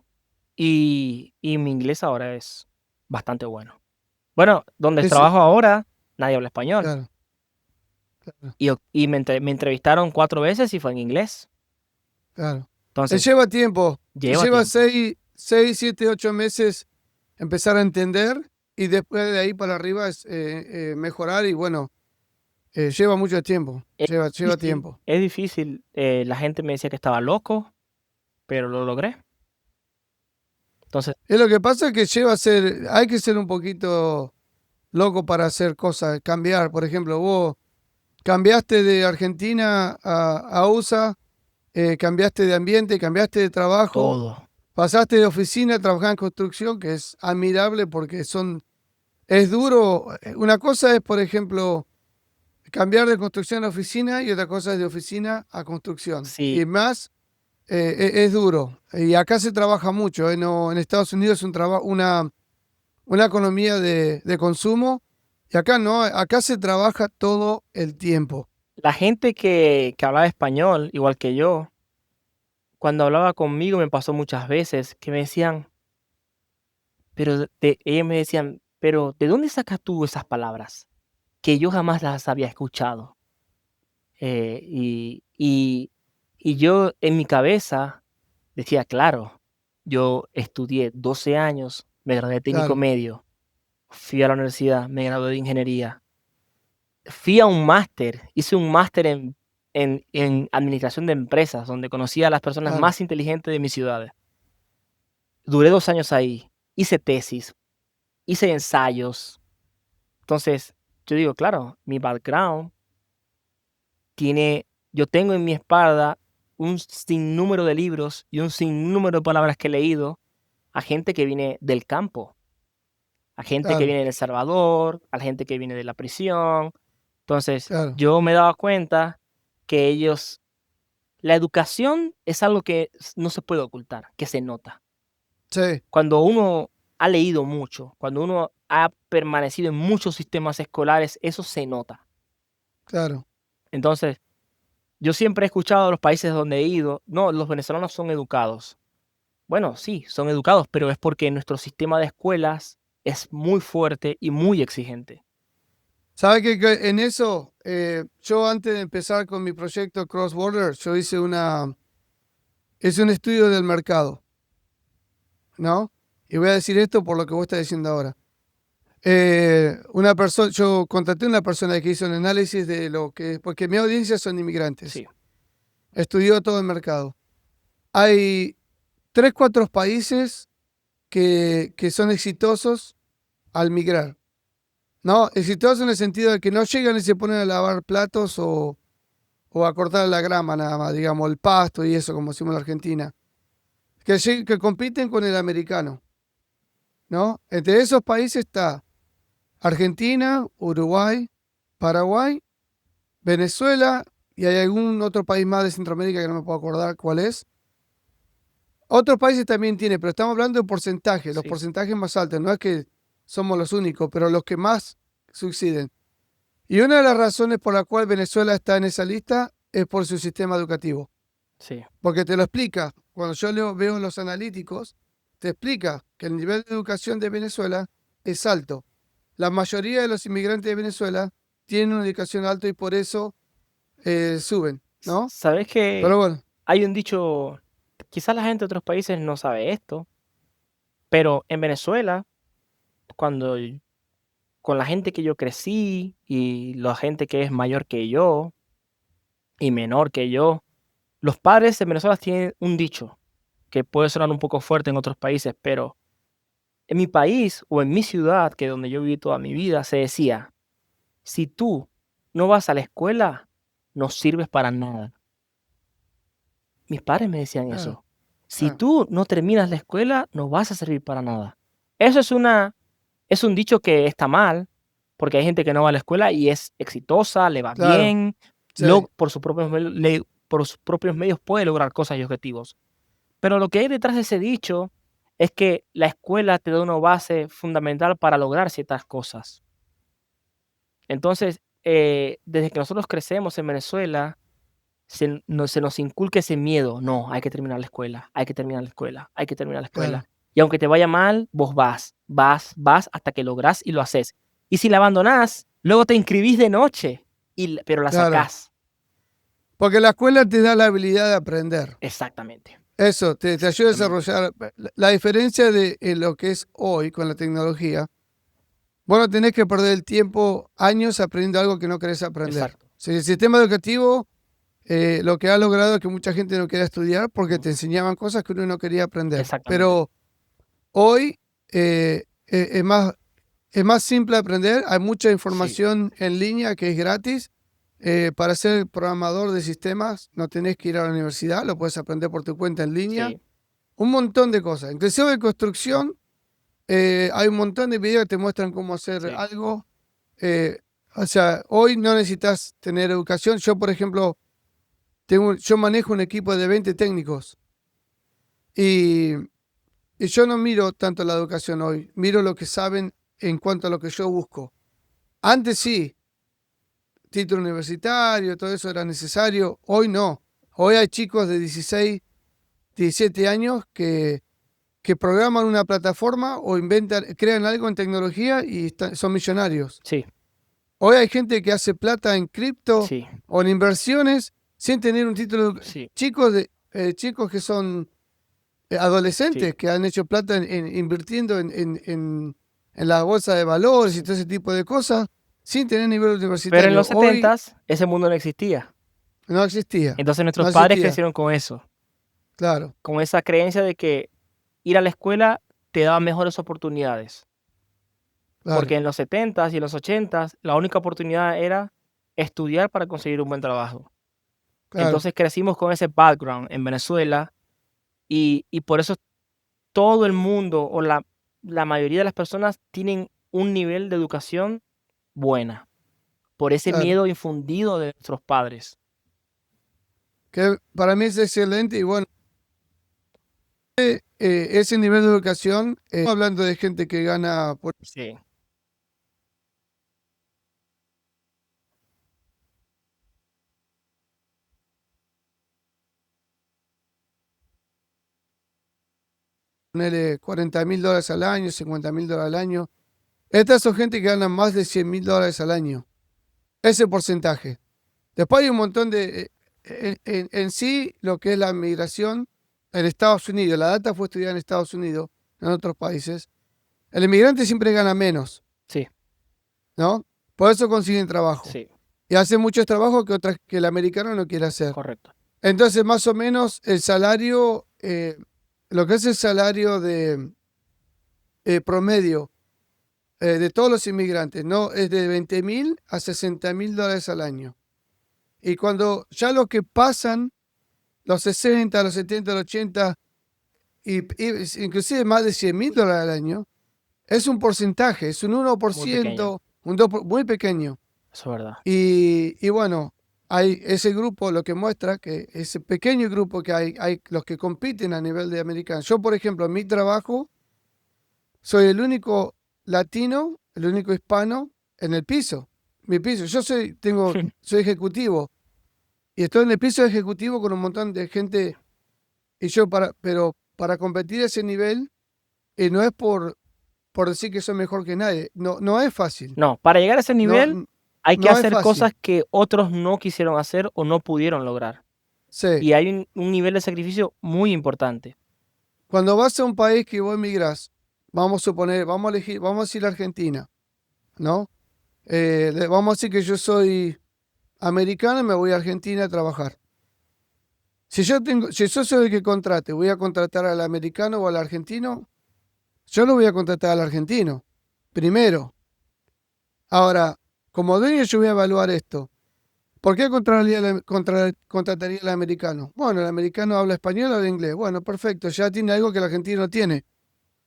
Y mi inglés ahora es bastante bueno. Bueno, donde Ese, trabajo ahora, nadie habla español. claro, claro, Y me entrevistaron 4 veces y fue en inglés. claro. Entonces, Lleva tiempo, lleva lleva tiempo. 6, 7, 8 meses empezar a entender y después de ahí para arriba es mejorar y bueno, lleva mucho tiempo, Es lleva difícil, tiempo. es difícil. La gente me decía que estaba loco, pero lo logré. Entonces, Es lo que pasa que hay que ser un poquito loco para hacer cosas, cambiar. Por ejemplo, vos cambiaste de Argentina a USA, cambiaste de ambiente, cambiaste de trabajo, todo. pasaste de oficina a trabajar en construcción, que es admirable porque es duro. Una cosa es, por ejemplo, cambiar de construcción a oficina y otra cosa es de oficina a construcción. Sí, Y más, es duro. Y acá se trabaja mucho. No, en Estados Unidos es una economía de consumo y acá no, acá se trabaja todo el tiempo. la gente que hablaba español, igual que yo, cuando hablaba conmigo me pasó muchas veces que me decían, ellos me decían, pero ¿de dónde sacas tú esas palabras? Que yo jamás las había escuchado. Eh, y, y, y yo en mi cabeza decía, claro, yo estudié 12 años, me gradué de técnico Claro, medio, fui a la universidad, me gradué de ingeniería, fui a un máster, hice un máster en administración de empresas, donde conocí a las personas claro, más inteligentes de mi ciudad. Duré 2 años ahí, hice tesis, hice ensayos. Entonces, yo digo, claro, mi background yo tengo en mi espalda un sinnúmero de libros y un sinnúmero de palabras que he leído a gente que viene del campo, a gente que claro, viene de El Salvador, a la gente que viene de la prisión. Entonces, claro. yo me daba cuenta que la educación es algo que no se puede ocultar, que se nota. Sí, Cuando uno ha leído mucho, cuando uno ha permanecido en muchos sistemas escolares, eso se nota. claro. Entonces, yo siempre he escuchado a los países donde he ido, no, los venezolanos son educados. Bueno, sí, son educados, pero es porque nuestro sistema de escuelas es muy fuerte y muy exigente. ¿Sabe que en eso, yo antes de empezar con mi proyecto Cross Border, yo hice un estudio del mercado, ¿no? Y voy a decir esto por lo que vos estás diciendo ahora. Yo contraté a una persona que hizo un análisis de porque mi audiencia son inmigrantes, Sí, estudió todo el mercado. Hay 3, 4 países que son exitosos al migrar. No, exitosos en el sentido de que no llegan y se ponen a lavar platos o a cortar la grama nada más, digamos, el pasto y eso, como decimos en Argentina. Que compiten con el americano, ¿no? Entre esos países está Argentina, Uruguay, Paraguay, Venezuela y hay algún otro país más de Centroamérica que no me puedo acordar cuál es. Otros países también tiene, pero estamos hablando de porcentajes, los sí. porcentajes más altos. No es que somos los únicos, pero los que más suceden. Y una de las razones por la cual Venezuela está en esa lista es por su sistema educativo. Sí, Porque te lo explica. Cuando yo veo los analíticos, te explica que el nivel de educación de Venezuela es alto. La mayoría de los inmigrantes de Venezuela tienen una educación alta y por eso suben, ¿no? sabes Pero que bueno, hay un dicho, quizás la gente de otros países no sabe esto, pero en Venezuela, cuando con la gente que yo crecí y la gente que es mayor que yo y menor que yo, los padres en Venezuela tienen un dicho que puede sonar un poco fuerte en otros países, pero en mi país o en mi ciudad, que es donde yo viví toda mi vida, se decía: "Si tú no vas a la escuela, no sirves para nada". Mis padres me decían claro, eso. "Si claro, tú no terminas la escuela, no vas a servir para nada". Eso es un dicho que está mal, porque hay gente que no va a la escuela y es exitosa, le va Claro, bien, sí, por sus propios medios puede lograr cosas y objetivos. Pero lo que hay detrás de ese dicho es que la escuela te da una base fundamental para lograr ciertas cosas. Entonces, desde que nosotros crecemos en Venezuela, se nos inculca ese miedo. No, hay que terminar la escuela, hay que terminar la escuela, hay que terminar la escuela. claro. Y aunque te vaya mal, vos vas hasta que lográs y lo haces. Y si la abandonás, luego te inscribís de noche, pero la Claro, sacás. porque la escuela te da la habilidad de aprender. Exactamente. Eso, te ayuda a Exactamente. desarrollar. La diferencia de lo que es hoy con la tecnología, vos no tenés que perder el tiempo, años aprendiendo algo que no querés aprender. Exacto. Si el sistema educativo lo que ha logrado es que mucha gente no quería estudiar porque Ujú. te enseñaban cosas que uno no quería aprender. Exactamente. Pero hoy es más simple aprender, hay mucha Sí, información en línea que es gratis. Para ser programador de sistemas no tenés que ir a la universidad, lo puedes aprender por tu cuenta en línea. sí, Un montón de cosas. Inclusive de construcción, hay un montón de videos que te muestran cómo hacer sí, algo. Eh, o sea, hoy no necesitas tener educación. Yo, por ejemplo, yo manejo un equipo de 20 técnicos y, y yo no miro tanto la educación hoy, miro lo que saben en cuanto a lo que yo busco. Antes sí, título universitario, todo eso era necesario. Hoy no. Hoy hay chicos de 16, 17 años que programan una plataforma o inventan, crean algo en tecnología y son millonarios. sí, Hoy hay gente que hace plata en cripto sí, o en inversiones sin tener un título. sí, Chicos que son sí. adolescentes que han hecho plata invirtiendo en la bolsa de valores y todo ese tipo de cosas sin tener nivel Pero en universitario. los Hoy 70 ese mundo no existía. no existía, Entonces no nuestros padres existía, crecieron con eso, claro, con esa creencia de que ir a la escuela te daba mejores oportunidades, porque claro, en los 70 y en los 80 la única oportunidad era estudiar para conseguir un buen trabajo. claro. Entonces crecimos con ese background en Venezuela y por eso todo el mundo o la mayoría de las personas tienen un nivel de educación buena, por ese Claro, miedo infundido de nuestros padres. que para mí es excelente y bueno, ese nivel de educación, hablando de gente que gana, Sí, ponerle $40.000 al año, $50.000 al año, estas son gente que gana más de $100.000 al año, ese porcentaje. Después hay un montón de, en sí, lo que es la migración en Estados Unidos, la data fue estudiada en Estados Unidos, en otros países, el inmigrante siempre gana menos, sí, ¿no? Por eso consiguen trabajo. sí, Y hacen muchos trabajos que el americano no quiere hacer. correcto. Entonces, más o menos, el salario, lo que es el salario de promedio de todos los inmigrantes, ¿no? Es de 20.000 a $60.000 al año. Y cuando ya los que pasan los 60, los 70, los 80, inclusive más de $100.000 al año, es un porcentaje, es un uno por Muy pequeño, ciento, un 2%, muy pequeño. eso es verdad. Y bueno, hay ese grupo lo que muestra que ese pequeño grupo que hay los que compiten a nivel de americanos. Yo, por ejemplo, en mi trabajo, soy el único latino, el único hispano en el piso. Mi piso. Soy ejecutivo y estoy en el piso ejecutivo con un montón de gente. Pero para competir a ese nivel, no es por decir que soy mejor que nadie. No, no es fácil. No, para llegar a ese No, nivel hay que no es hacer cosas fácil. que otros no quisieron hacer o no pudieron lograr. Sí. Y hay un nivel de sacrificio muy importante. Cuando vas a un país que vos emigrás, vamos a suponer, vamos a elegir, vamos a decir Argentina, ¿no? Vamos a decir que yo soy americano y me voy a Argentina a trabajar. Si yo soy el que contrate, voy a contratar al americano o al argentino, yo lo voy a contratar al argentino, primero. Ahora, como dueño yo voy a evaluar esto. ¿Por qué contrataría al americano? Bueno, el americano habla español o habla inglés. Bueno, perfecto, ya tiene algo que el argentino no tiene.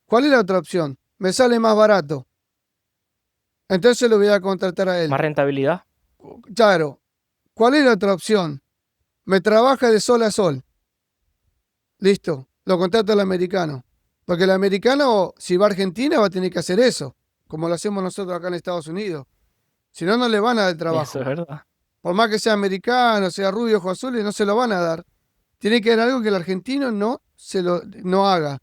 ¿Cuál es la otra opción? Me sale más barato. Entonces lo voy a contratar a él. Más rentabilidad. Claro. ¿Cuál es la otra opción? Me trabaja de sol a sol. Listo. Lo contrato al americano. Porque el americano, si va a Argentina, va a tener que hacer eso. Como lo hacemos nosotros acá en Estados Unidos. Si no, no le van a dar Eso trabajo. es verdad. Por más que sea americano, sea rubio, ojos azules, no se lo van a dar. Tiene que haber algo que el argentino no haga.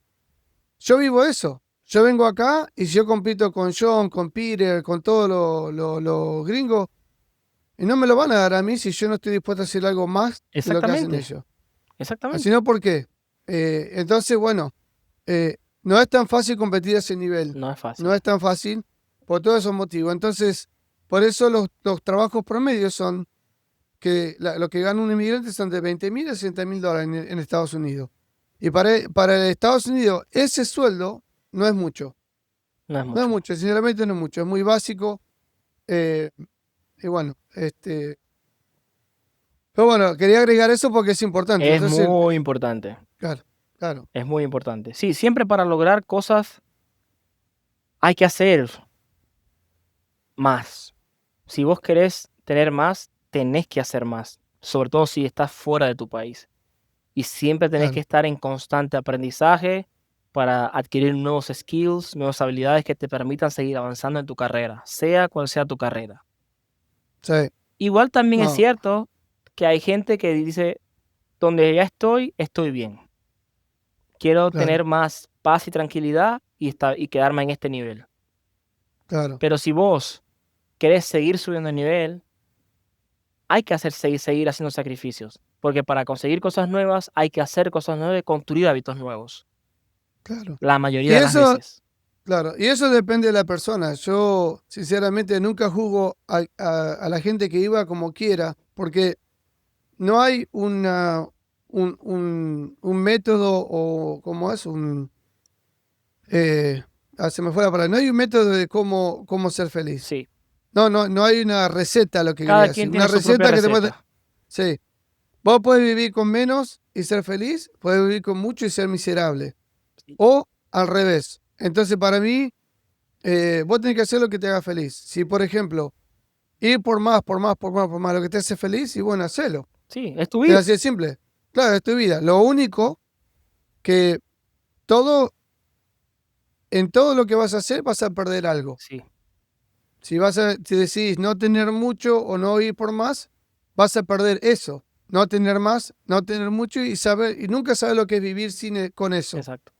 Yo vivo eso. Yo vengo acá y si yo compito con John, con Peter, con todos los gringos, y no me lo van a dar a mí si yo no estoy dispuesto a hacer algo más de lo que hacen Exactamente. ellos. Exactamente. Así no, ¿por qué? Entonces, bueno, no es tan fácil competir a ese nivel. No es fácil. No es tan fácil por todos esos motivos. Entonces, por eso los trabajos promedios son que lo que gana un inmigrante son de $20,000 a $60,000 en Estados Unidos. Y para Estados Unidos, ese sueldo no es mucho. No es No es mucho. mucho, sinceramente no es mucho. Es muy básico. Y bueno, pero bueno, quería agregar eso porque es importante. Es Entonces, muy importante. claro, claro, Es muy importante. Sí, siempre para lograr cosas hay que hacer más. Si vos querés tener más, tenés que hacer más. Sobre todo si estás fuera de tu país. Y siempre tenés que claro. estar en constante aprendizaje para adquirir nuevos skills, nuevas habilidades que te permitan seguir avanzando en tu carrera, sea cual sea tu carrera. Sí, Igual también es no, cierto que hay gente que dice, donde ya estoy bien. Quiero claro, tener más paz y tranquilidad y quedarme en este nivel. claro, Pero si vos querés seguir subiendo de nivel, hay que seguir haciendo sacrificios. Porque para conseguir cosas nuevas hay que hacer cosas nuevas y construir hábitos nuevos. claro. La Y mayoría de las eso, veces. claro, y eso depende de la persona. Yo, sinceramente, nunca juzgo a la gente que iba como quiera, porque no hay un método o, ¿cómo es? Se me fue la palabra. No hay un método de cómo ser feliz. Sí. No hay una receta, lo que quería Cada decir. quien Una tiene su propia receta que te puede. receta. Sí. Vos podés vivir con menos y ser feliz, podés vivir con mucho y ser miserable. Sí. O al revés. Entonces, para mí, vos tenés que hacer lo que te haga feliz. Si, por ejemplo, ir por más, lo que te hace feliz, y bueno, hacelo. Sí, es tu Es vida. así de simple. Claro, es tu vida. Lo único que todo, en todo lo que vas a hacer, vas a perder algo. Sí, Si decidís no tener mucho o no ir por más, vas a perder eso. No tener más, no tener mucho y nunca saber lo que es vivir con eso. exacto.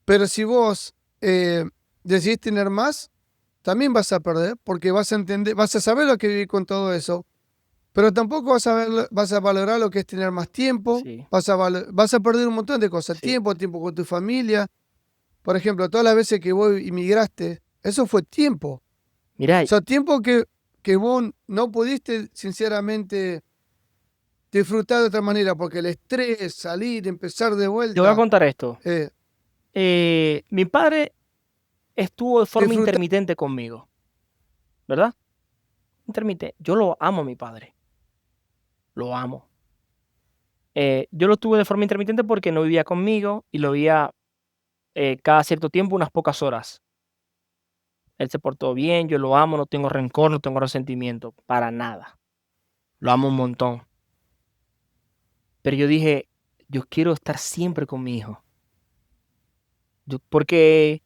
Pero si vos decidís tener más, también vas a perder porque vas a entender, vas a saber lo que es vivir con todo eso. Pero tampoco vas a valorar lo que es tener más tiempo, Sí, vas a perder un montón de cosas, sí. tiempo con tu familia. Por ejemplo, todas las veces que vos inmigraste, eso fue tiempo. Mira, O sea, tiempo que vos no pudiste, sinceramente, disfrutar de otra manera, porque el estrés, salir, empezar de te voy a vuelta, contar esto. eh, Mi padre estuvo de forma disfrutar, intermitente conmigo, ¿verdad? Intermitente. Yo lo amo a mi padre. Lo amo. Yo lo tuve de forma intermitente porque no vivía conmigo y lo veía cada cierto tiempo, unas pocas horas. Él se portó bien, yo lo amo, no tengo rencor, no tengo resentimiento, para nada. Lo amo un montón. Pero yo dije, yo quiero estar siempre con mi hijo. Porque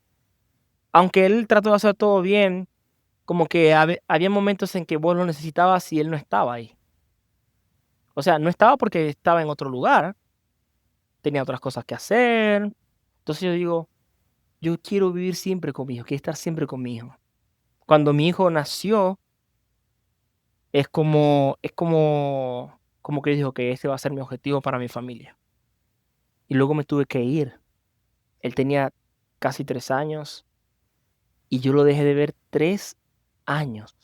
aunque él trató de hacer todo bien, como que había momentos en que vos lo necesitabas y él no estaba ahí. O sea, no estaba porque estaba en otro lugar, tenía otras cosas que hacer. Entonces yo digo, yo quiero vivir siempre con mi hijo, quiero estar siempre con mi hijo. Cuando mi hijo nació, como que dijo que este va a ser mi objetivo para mi familia. Y luego me tuve que ir. Él tenía casi 3 años y yo lo dejé de ver 3 años.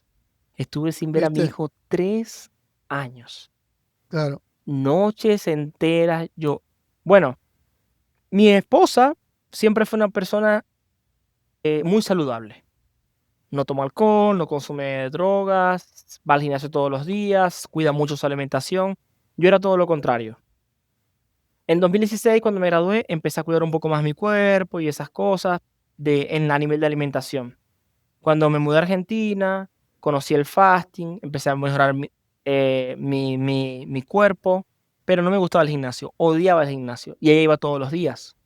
Estuve sin ver a mi ¿viste? hijo 3 años. Claro, Noches enteras. Bueno, mi esposa siempre fue una persona muy saludable. No toma alcohol, no consume drogas, va al gimnasio todos los días, cuida mucho su alimentación. Yo era todo lo contrario. En 2016, cuando me gradué, empecé a cuidar un poco más mi cuerpo y esas cosas a nivel de alimentación. Cuando me mudé a Argentina, conocí el fasting, empecé a mejorar mi cuerpo, pero no me gustaba el gimnasio, odiaba el gimnasio y ella iba todos los días.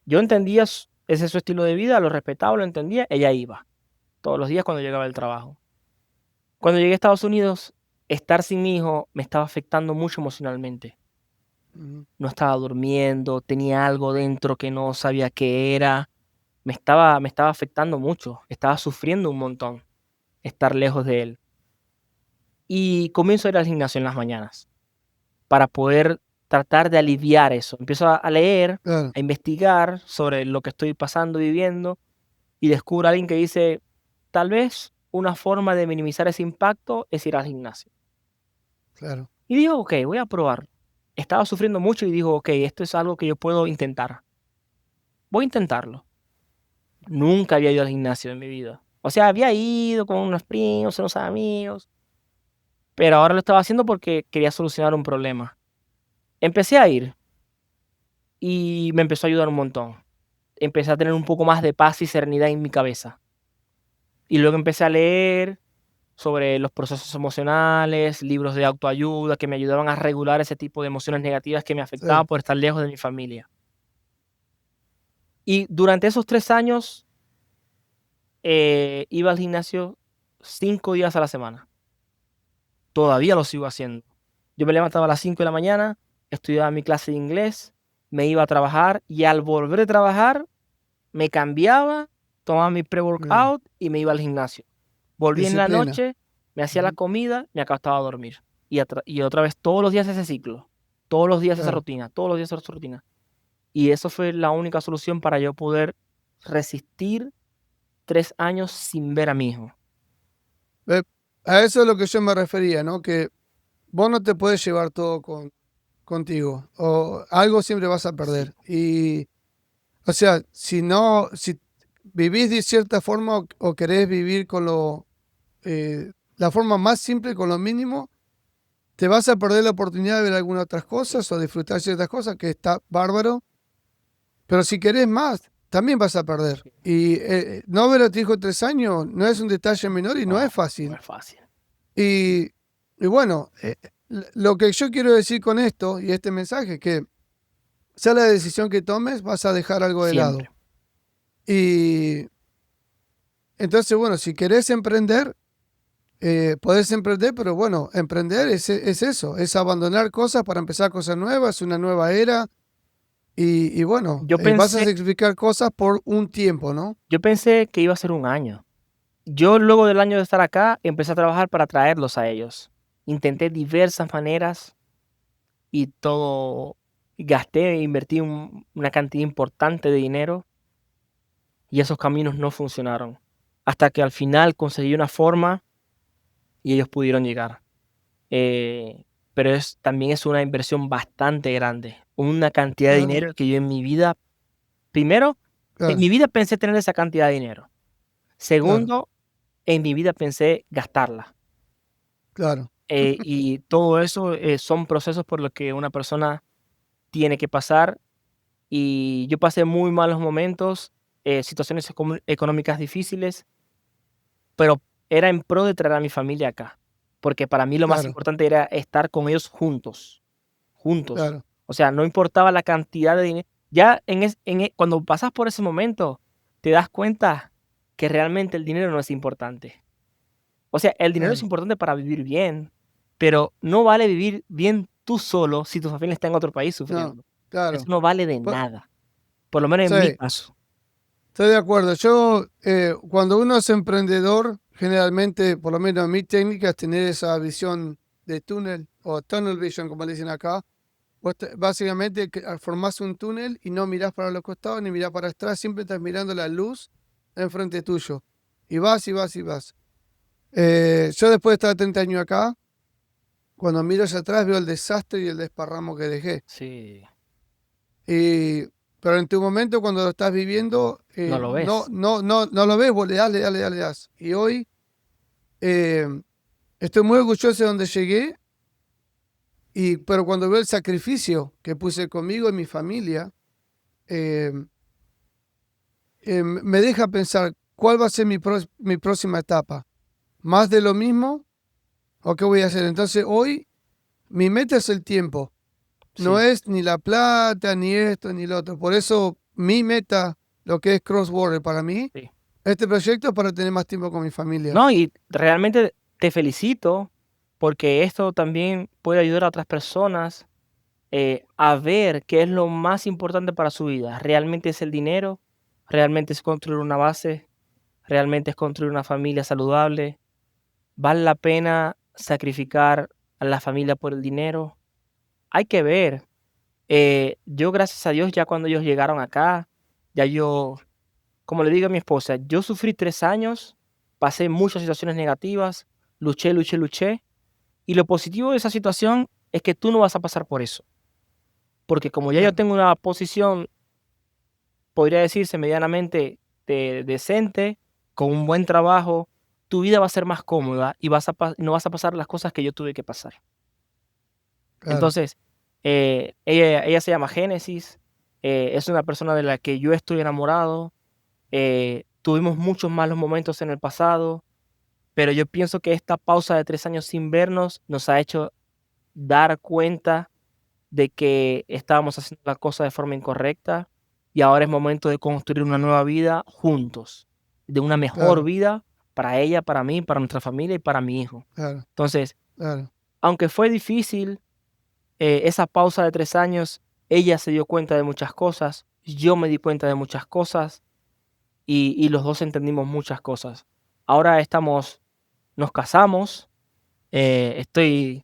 Yo entendía, ese es su estilo de vida, lo respetaba, lo entendía, ella iba todos los días cuando llegaba del trabajo. Cuando llegué a Estados Unidos, estar sin mi hijo me estaba afectando mucho emocionalmente. Ujú. No estaba durmiendo, tenía algo dentro que no sabía qué era, me estaba afectando mucho, estaba sufriendo un montón estar lejos de él. Y comienzo a ir al gimnasio en las mañanas para poder tratar de aliviar eso. Empiezo a leer, Claro, a investigar sobre lo que estoy pasando, viviendo, y descubro a alguien que dice, tal vez una forma de minimizar ese impacto es ir al gimnasio. claro. Y digo, ok, voy a probar. Estaba sufriendo mucho y digo, ok, esto es algo que yo puedo intentar. Voy a intentarlo. Nunca había ido al gimnasio en mi vida. O sea, había ido con unos primos, unos amigos, pero ahora lo estaba haciendo porque quería solucionar un problema. Empecé a ir y me empezó a ayudar un montón. Empecé a tener un poco más de paz y serenidad en mi cabeza. Y luego empecé a leer sobre los procesos emocionales, libros de autoayuda que me ayudaban a regular ese tipo de emociones negativas que me afectaban Sí, por estar lejos de mi familia. Y durante esos 3 años, iba al gimnasio 5 días a la semana. Todavía lo sigo haciendo. Yo me levantaba a las 5 de la mañana, estudiaba mi clase de inglés, me iba a trabajar y al volver de trabajar me cambiaba, tomaba mi bien. pre-workout y me iba al gimnasio. Volví en la Disciplina. noche, me hacía la Ujú. comida, me acostaba a dormir. Y otra vez todos los días ese ciclo, todos los días esa Claro. rutina, todos los días esa rutina. Y eso fue la única solución para yo poder resistir 3 años sin ver a mi hijo. Ve, a eso es lo que yo me refería, ¿no? Que vos no te puedes llevar todo contigo, o algo siempre vas a Sí, perder. Y, o sea, si vivís de cierta forma o querés vivir con la forma más simple, con lo mínimo, te vas a perder la oportunidad de ver algunas otras sí, cosas o disfrutar ciertas cosas, que está bárbaro, pero si querés más, también vas a perder. sí. Y no ver a tu hijo 3 años no es un detalle menor y no No, es no fácil. es fácil. Y, y bueno, lo que yo quiero decir con esto y este mensaje es que sea la decisión que tomes, vas a dejar algo de Siempre. lado. Y entonces, bueno, si querés emprender, podés emprender, pero bueno, emprender es eso, es abandonar cosas para empezar cosas nuevas, una nueva era. Y bueno, Yo vas a pensé sacrificar cosas por un tiempo, ¿no? yo pensé que iba a ser un año. Yo luego del año de estar acá, empecé a trabajar para traerlos a ellos. Intenté diversas maneras y todo gasté, invertí una cantidad importante de dinero y esos caminos no funcionaron. Hasta que al final conseguí una forma y ellos pudieron llegar. Eh, pero también es una inversión bastante grande, una cantidad de Claro, dinero que yo en mi vida, primero, en claro, mi vida pensé tener esa cantidad de dinero. claro, Segundo, en mi vida pensé gastarla. claro, Y todo eso, son procesos por los que una persona tiene que pasar, y yo pasé muy malos momentos, situaciones económicas difíciles, pero era en pro de traer a mi familia acá, porque para mí lo más claro, importante era estar con ellos juntos, juntos. claro, O sea, no importaba la cantidad de dinero. Ya cuando pasas por ese momento, te das cuenta que realmente el dinero no es importante. O sea, el dinero es claro, importante para vivir bien, pero no vale vivir bien tú solo si tu familia está en otro país no, sufriendo. Eso claro. no vale de Pu- nada, por lo menos en mi Sí, caso. estoy de acuerdo. Yo, cuando uno es emprendedor, generalmente, por lo menos mi técnica es tener esa visión de túnel o tunnel vision, como le dicen acá. Básicamente formás un túnel y no mirás para los costados ni mirás para atrás, siempre estás mirando la luz enfrente tuyo. Y vas y vas y vas. Yo después de estar 30 años acá, cuando miro hacia atrás veo el desastre y el desparramo que dejé. Sí, Y, pero en tu momento, cuando lo estás viviendo, no lo ves. no lo ves, vos le das. Y hoy eh, estoy muy orgulloso de donde llegué, pero cuando veo el sacrificio que puse conmigo y mi familia, eh, me deja pensar ¿cuál va a ser mi próxima etapa? ¿Más de lo mismo o qué voy a hacer? Entonces hoy mi meta es el tiempo. No Sí. es ni la plata, ni esto, ni lo otro. Por eso mi meta, lo que es Cross Border para mí, Sí. este proyecto es para tener más tiempo con mi familia. No, y realmente te felicito porque esto también puede ayudar a otras personas a ver qué es lo más importante para su vida. ¿Realmente es el dinero? ¿Realmente es construir una base? ¿Realmente es construir una familia saludable? ¿Vale la pena sacrificar a la familia por el dinero? Hay que ver. Yo, gracias a Dios, ya cuando ellos llegaron acá, ya yo, como le digo a mi esposa, yo sufrí 3 años, pasé muchas situaciones negativas, luché, luché, luché. Y lo positivo de esa situación es que tú no vas a pasar por eso. Porque como ya yo Claro, tengo una posición, podría decirse medianamente decente, con un buen trabajo, tu vida va a ser más cómoda y no vas a pasar las cosas que yo tuve que pasar. claro, Entonces, ella se llama Génesis, es una persona de la que yo estoy enamorado, tuvimos muchos malos momentos en el pasado, pero yo pienso que esta pausa de 3 años sin vernos nos ha hecho dar cuenta de que estábamos haciendo la cosa de forma incorrecta y ahora es momento de construir una nueva vida juntos, de una mejor claro, vida para ella, para mí, para nuestra familia y para mi hijo. claro, Entonces, claro. aunque fue difícil, esa pausa de 3 años, ella se dio cuenta de muchas cosas, yo me di cuenta de muchas cosas y los dos entendimos muchas cosas. Ahora nos casamos, estoy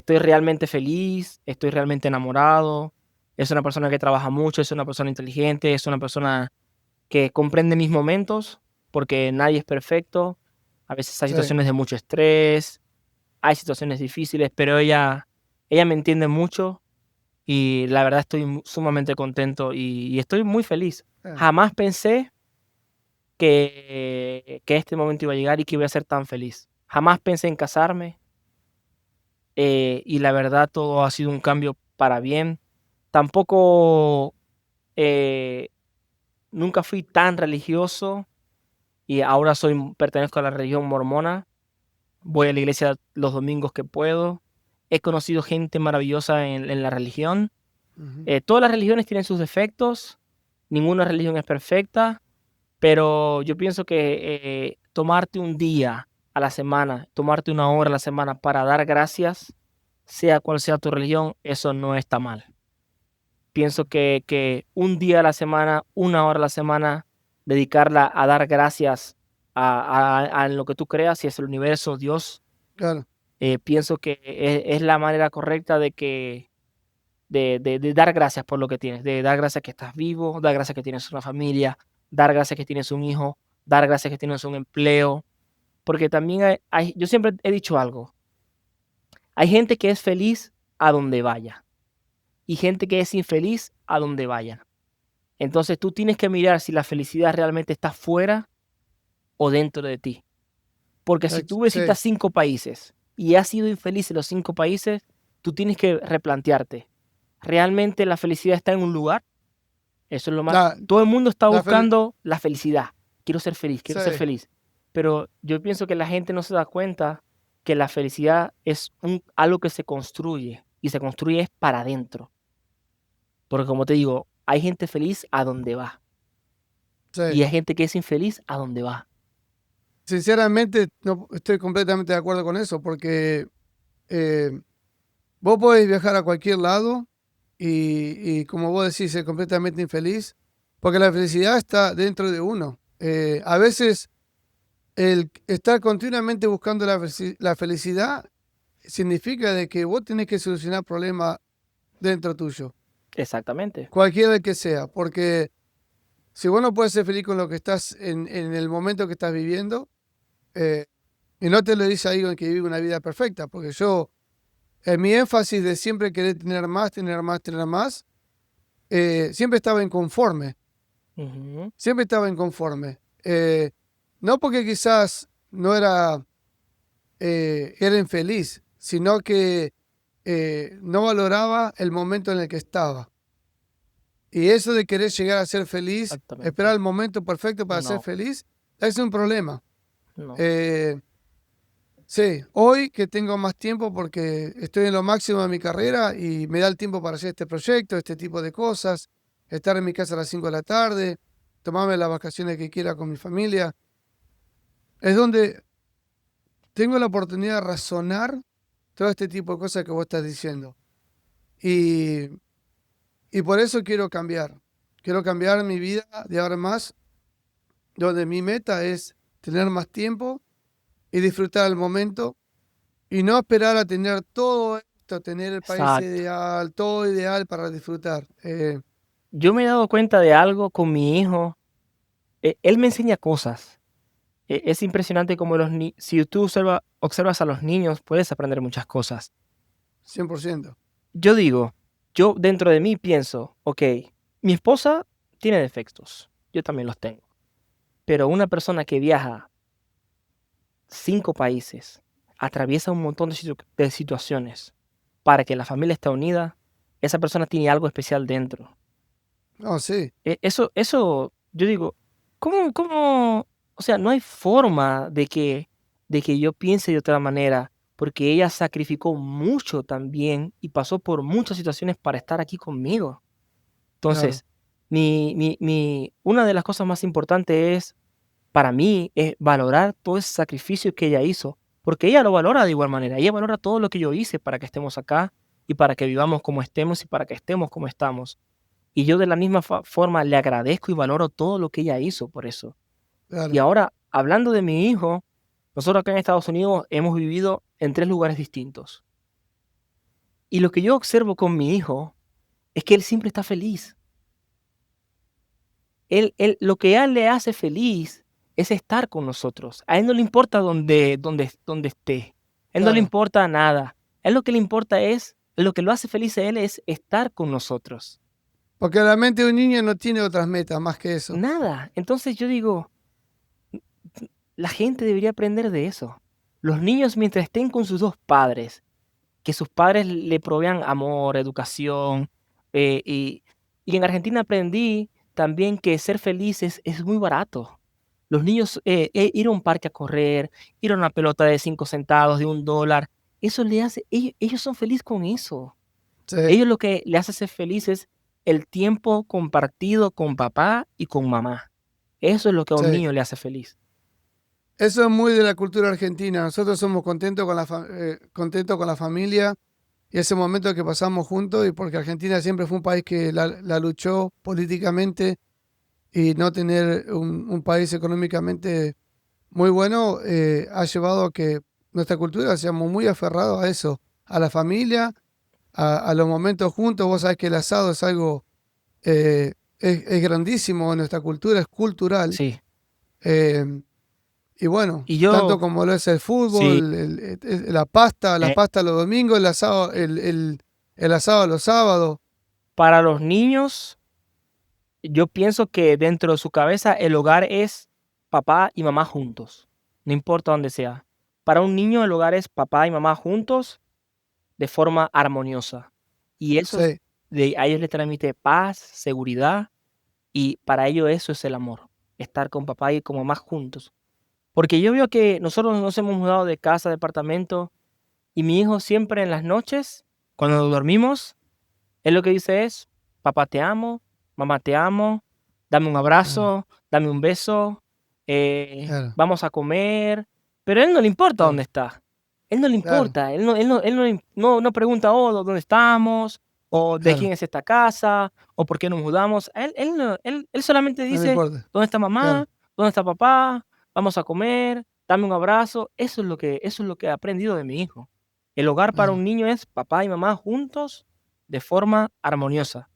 realmente feliz, estoy realmente enamorado. Es una persona que trabaja mucho, es una persona inteligente, es una persona que comprende mis momentos, porque nadie es perfecto. A veces hay Sí, situaciones de mucho estrés, hay situaciones difíciles, pero ella me entiende mucho y la verdad estoy sumamente contento y estoy muy feliz. sí. Jamás pensé que este momento iba a llegar y que iba a ser tan feliz. Jamás pensé en casarme. Y la verdad todo ha sido un cambio para bien. Tampoco, eh, nunca fui tan religioso y ahora pertenezco a la religión mormona. Voy a la iglesia los domingos que puedo. He conocido gente maravillosa en la religión. Ujú. Todas las religiones tienen sus defectos, ninguna religión es perfecta, pero yo pienso que tomarte un día a la semana, tomarte una hora a la semana para dar gracias, sea cual sea tu religión, eso no está mal. Pienso que un día a la semana, una hora a la semana, dedicarla a dar gracias a lo que tú creas, si es el universo, Dios, Claro, pienso que es la manera correcta de dar gracias por lo que tienes, de dar gracias que estás vivo, dar gracias que tienes una familia, dar gracias que tienes un hijo, dar gracias que tienes un empleo, porque también yo siempre he dicho algo, hay gente que es feliz a donde vaya y gente que es infeliz a donde vaya. Entonces tú tienes que mirar si la felicidad realmente está fuera o dentro de ti. Porque si tú sí, visitas 5 países y has sido infeliz en los 5 países, tú tienes que replantearte. ¿Realmente la felicidad está en un lugar? Eso es lo más. la, Todo el mundo está la fel- buscando la felicidad. Quiero ser feliz, quiero sí, ser feliz. Pero yo pienso que la gente no se da cuenta que la felicidad es algo que se construye y se construye es para adentro. Porque como te digo, hay gente feliz a donde va y sí. hay gente que es infeliz a donde va. Sinceramente, no estoy completamente de acuerdo con eso, porque eh, vos podés viajar a cualquier lado y como vos decís, ser completamente infeliz, porque la felicidad está dentro de uno. A veces el estar continuamente buscando la felicidad significa de que vos tenés que solucionar problemas dentro tuyo, Exactamente. cualquiera que sea, porque si vos no puedes ser feliz con lo que estás en el momento que estás viviendo, eh, y no te lo dice alguien que vive una vida perfecta, porque yo, en mi énfasis de siempre querer tener más, tener más, tener más, siempre estaba inconforme, Ujú. siempre estaba inconforme. No porque quizás no era infeliz, sino que no valoraba el momento en el que estaba. Y eso de querer llegar a ser feliz, esperar Exactamente. el momento perfecto para ser No, feliz, es un problema. No. Sí, hoy que tengo más tiempo porque estoy en lo máximo de mi carrera y me da el tiempo para hacer este proyecto, este tipo de cosas, estar en mi casa a las 5 de la tarde, tomarme las vacaciones que quiera con mi familia. Es donde tengo la oportunidad de razonar todo este tipo de cosas que vos estás diciendo. Y, y por eso quiero cambiar. Quiero cambiar mi vida de ahora en más, donde mi meta es tener más tiempo y disfrutar el momento y no esperar a tener todo esto, tener el país Exacto. ideal, todo ideal para disfrutar. Yo me he dado cuenta de algo con mi hijo, él me enseña cosas. Es impresionante como si tú observas a los niños, puedes aprender muchas cosas. 100%. Yo digo, yo dentro de mí pienso, okey, mi esposa tiene defectos, yo también los tengo, pero una persona que viaja 5 países, atraviesa un montón de situaciones para que la familia esté unida, esa persona tiene algo especial dentro. No, sí, Eso, yo digo, ¿cómo? O sea, no hay forma de que yo piense de otra manera, porque ella sacrificó mucho también y pasó por muchas situaciones para estar aquí conmigo. claro, Entonces, una de las cosas más importantes para mí, es valorar todo ese sacrificio que ella hizo, porque ella lo valora de igual manera. Ella valora todo lo que yo hice para que estemos acá y para que vivamos como estemos y para que estemos como estamos. Y yo de la misma forma le agradezco y valoro todo lo que ella hizo por eso. Y claro. ahora, hablando de mi hijo, nosotros acá en Estados Unidos hemos vivido en 3 lugares distintos. Y lo que yo observo con mi hijo es que él siempre está feliz. Lo que a él le hace feliz es estar con nosotros. A él no le importa dónde esté. A él no le Claro. importa nada. A él lo que le importa es lo que lo hace feliz a él es estar con nosotros. Porque la mente de un niño no tiene otras metas más que eso. Nada. Entonces yo digo, la gente debería aprender de eso. Los niños mientras estén con sus 2 padres, que sus padres le provean amor, educación, eh, y y en Argentina aprendí también que ser feliz es muy barato. Los niños, ir a un parque a correr, ir a una pelota de 5 centavos, de $1, eso le hace ellos son felices con eso. Sí, Ellos lo que le hace ser feliz es el tiempo compartido con papá y con mamá. Eso es lo que a un sí. niño le hace feliz. Eso es muy de la cultura argentina. Nosotros somos contentos con contentos con la familia y ese momento que pasamos juntos y porque Argentina siempre fue un país que la luchó políticamente y no tener un país económicamente muy bueno ha llevado a que nuestra cultura seamos muy aferrados a eso, a la familia, a los momentos juntos. Vos sabés que el asado es algo, es grandísimo en nuestra cultura, es cultural. Sí. eh, y bueno, Y tanto yo como lo es el sí, fútbol, la eh, pasta los domingos, el asado los sábados. para los niños, yo pienso que dentro de su cabeza el hogar es papá y mamá juntos, no importa dónde sea. Para un niño el hogar es papá y mamá juntos de forma armoniosa. Y eso Sí, a ellos les transmite paz, seguridad, y para ellos eso es el amor, estar con papá y con mamá juntos. Porque yo veo que nosotros nos hemos mudado de casa, departamento, y mi hijo siempre en las noches, cuando dormimos, él lo que dice es: "Papá te amo, mamá te amo, dame un claro, abrazo, dame un beso, claro, vamos a comer", pero a él no le importa dónde claro, está. Él no le claro, importa, él no pregunta: "Oh, ¿dónde estamos?, o ¿de quién claro. es esta casa?, o ¿por qué nos mudamos?". A él no él solamente No me dice: importa. "¿Dónde está Claro, mamá? ¿Dónde está papá? Vamos a comer, dame un abrazo". Eso es lo que he aprendido de mi hijo. El hogar para claro. un niño es papá y mamá juntos de forma armoniosa.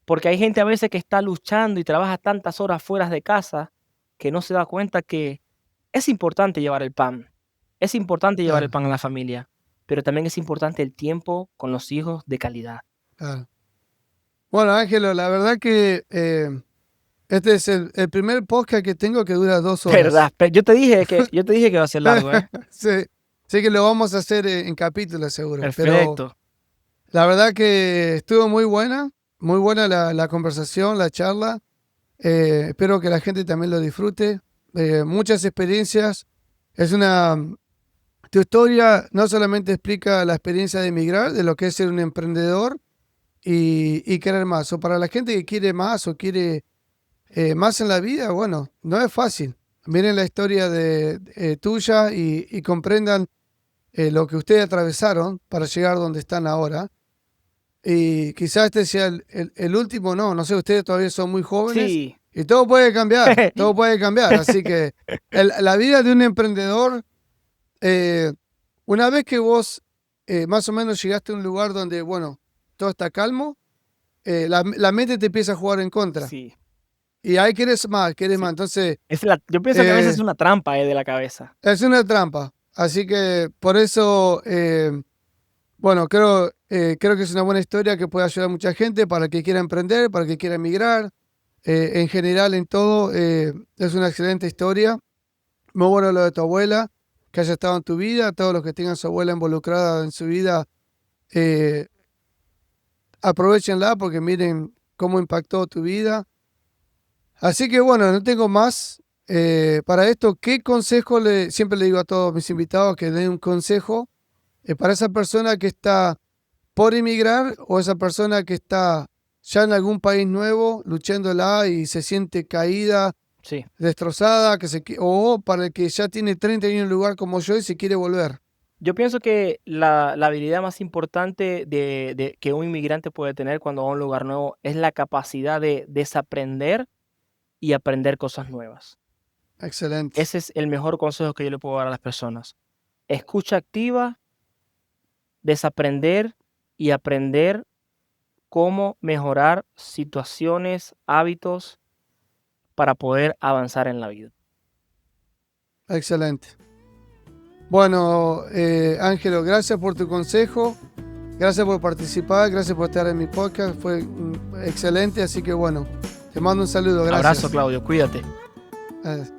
Porque hay gente a veces que está luchando y trabaja tantas horas fuera de casa que no se da cuenta que es importante llevar el pan. Es importante llevar el Claro, pan a la familia, pero también es importante el tiempo con los hijos de calidad. claro. Bueno, Ángelo, la verdad que este es el primer podcast que tengo que dura 2 horas. ¿Verdad? Yo te dije que iba a ser largo, ¿eh? Sí, sí que lo vamos a hacer en capítulos seguro, pero Perfecto. la verdad que estuvo muy buena la conversación, la charla. Espero que la gente también lo disfrute. muchas experiencias. Tu historia no solamente explica la experiencia de emigrar, de lo que es ser un emprendedor y querer más. O para la gente que quiere más o quiere más en la vida, bueno, no es fácil. Miren la historia tuya y comprendan lo que ustedes atravesaron para llegar donde están ahora. Y quizás este sea el último, no sé, ustedes todavía son muy jóvenes Sí. y todo puede cambiar. Así que la vida de un emprendedor, una vez que vos más o menos llegaste a un lugar donde, bueno, todo está calmo, la mente te empieza a jugar en contra. Sí, Y ahí quieres más. sí. Entonces, Yo pienso que a veces es una trampa, de la cabeza. es una trampa. Así que por eso, bueno, creo que es una buena historia que puede ayudar a mucha gente para el que quiera emprender, para el que quiera emigrar. En general, en todo, es una excelente historia. Muy bueno lo de tu abuela, que haya estado en tu vida. Todos los que tengan su abuela involucrada en su vida, eh, aprovechenla porque miren cómo impactó tu vida. Así que bueno, no tengo más para esto. ¿Qué consejo siempre le digo a todos mis invitados que den un consejo para esa persona que está por emigrar o esa persona que está ya en algún país nuevo, luchándola y se siente caída, Sí. destrozada, o para el que ya tiene 30 años en un lugar como yo y se quiere volver? Yo pienso que la habilidad más importante que un inmigrante puede tener cuando va a un lugar nuevo es la capacidad de desaprender y aprender cosas nuevas. Excelente, Ese es el mejor consejo que yo le puedo dar a las personas. Escucha activa, desaprender y aprender cómo mejorar situaciones, hábitos para poder avanzar en la vida. excelente. Bueno, Ángelo, gracias por tu consejo, gracias por participar, gracias por estar en mi podcast, fue excelente, así que bueno, te mando un saludo, gracias. Abrazo, Claudio, cuídate. Gracias.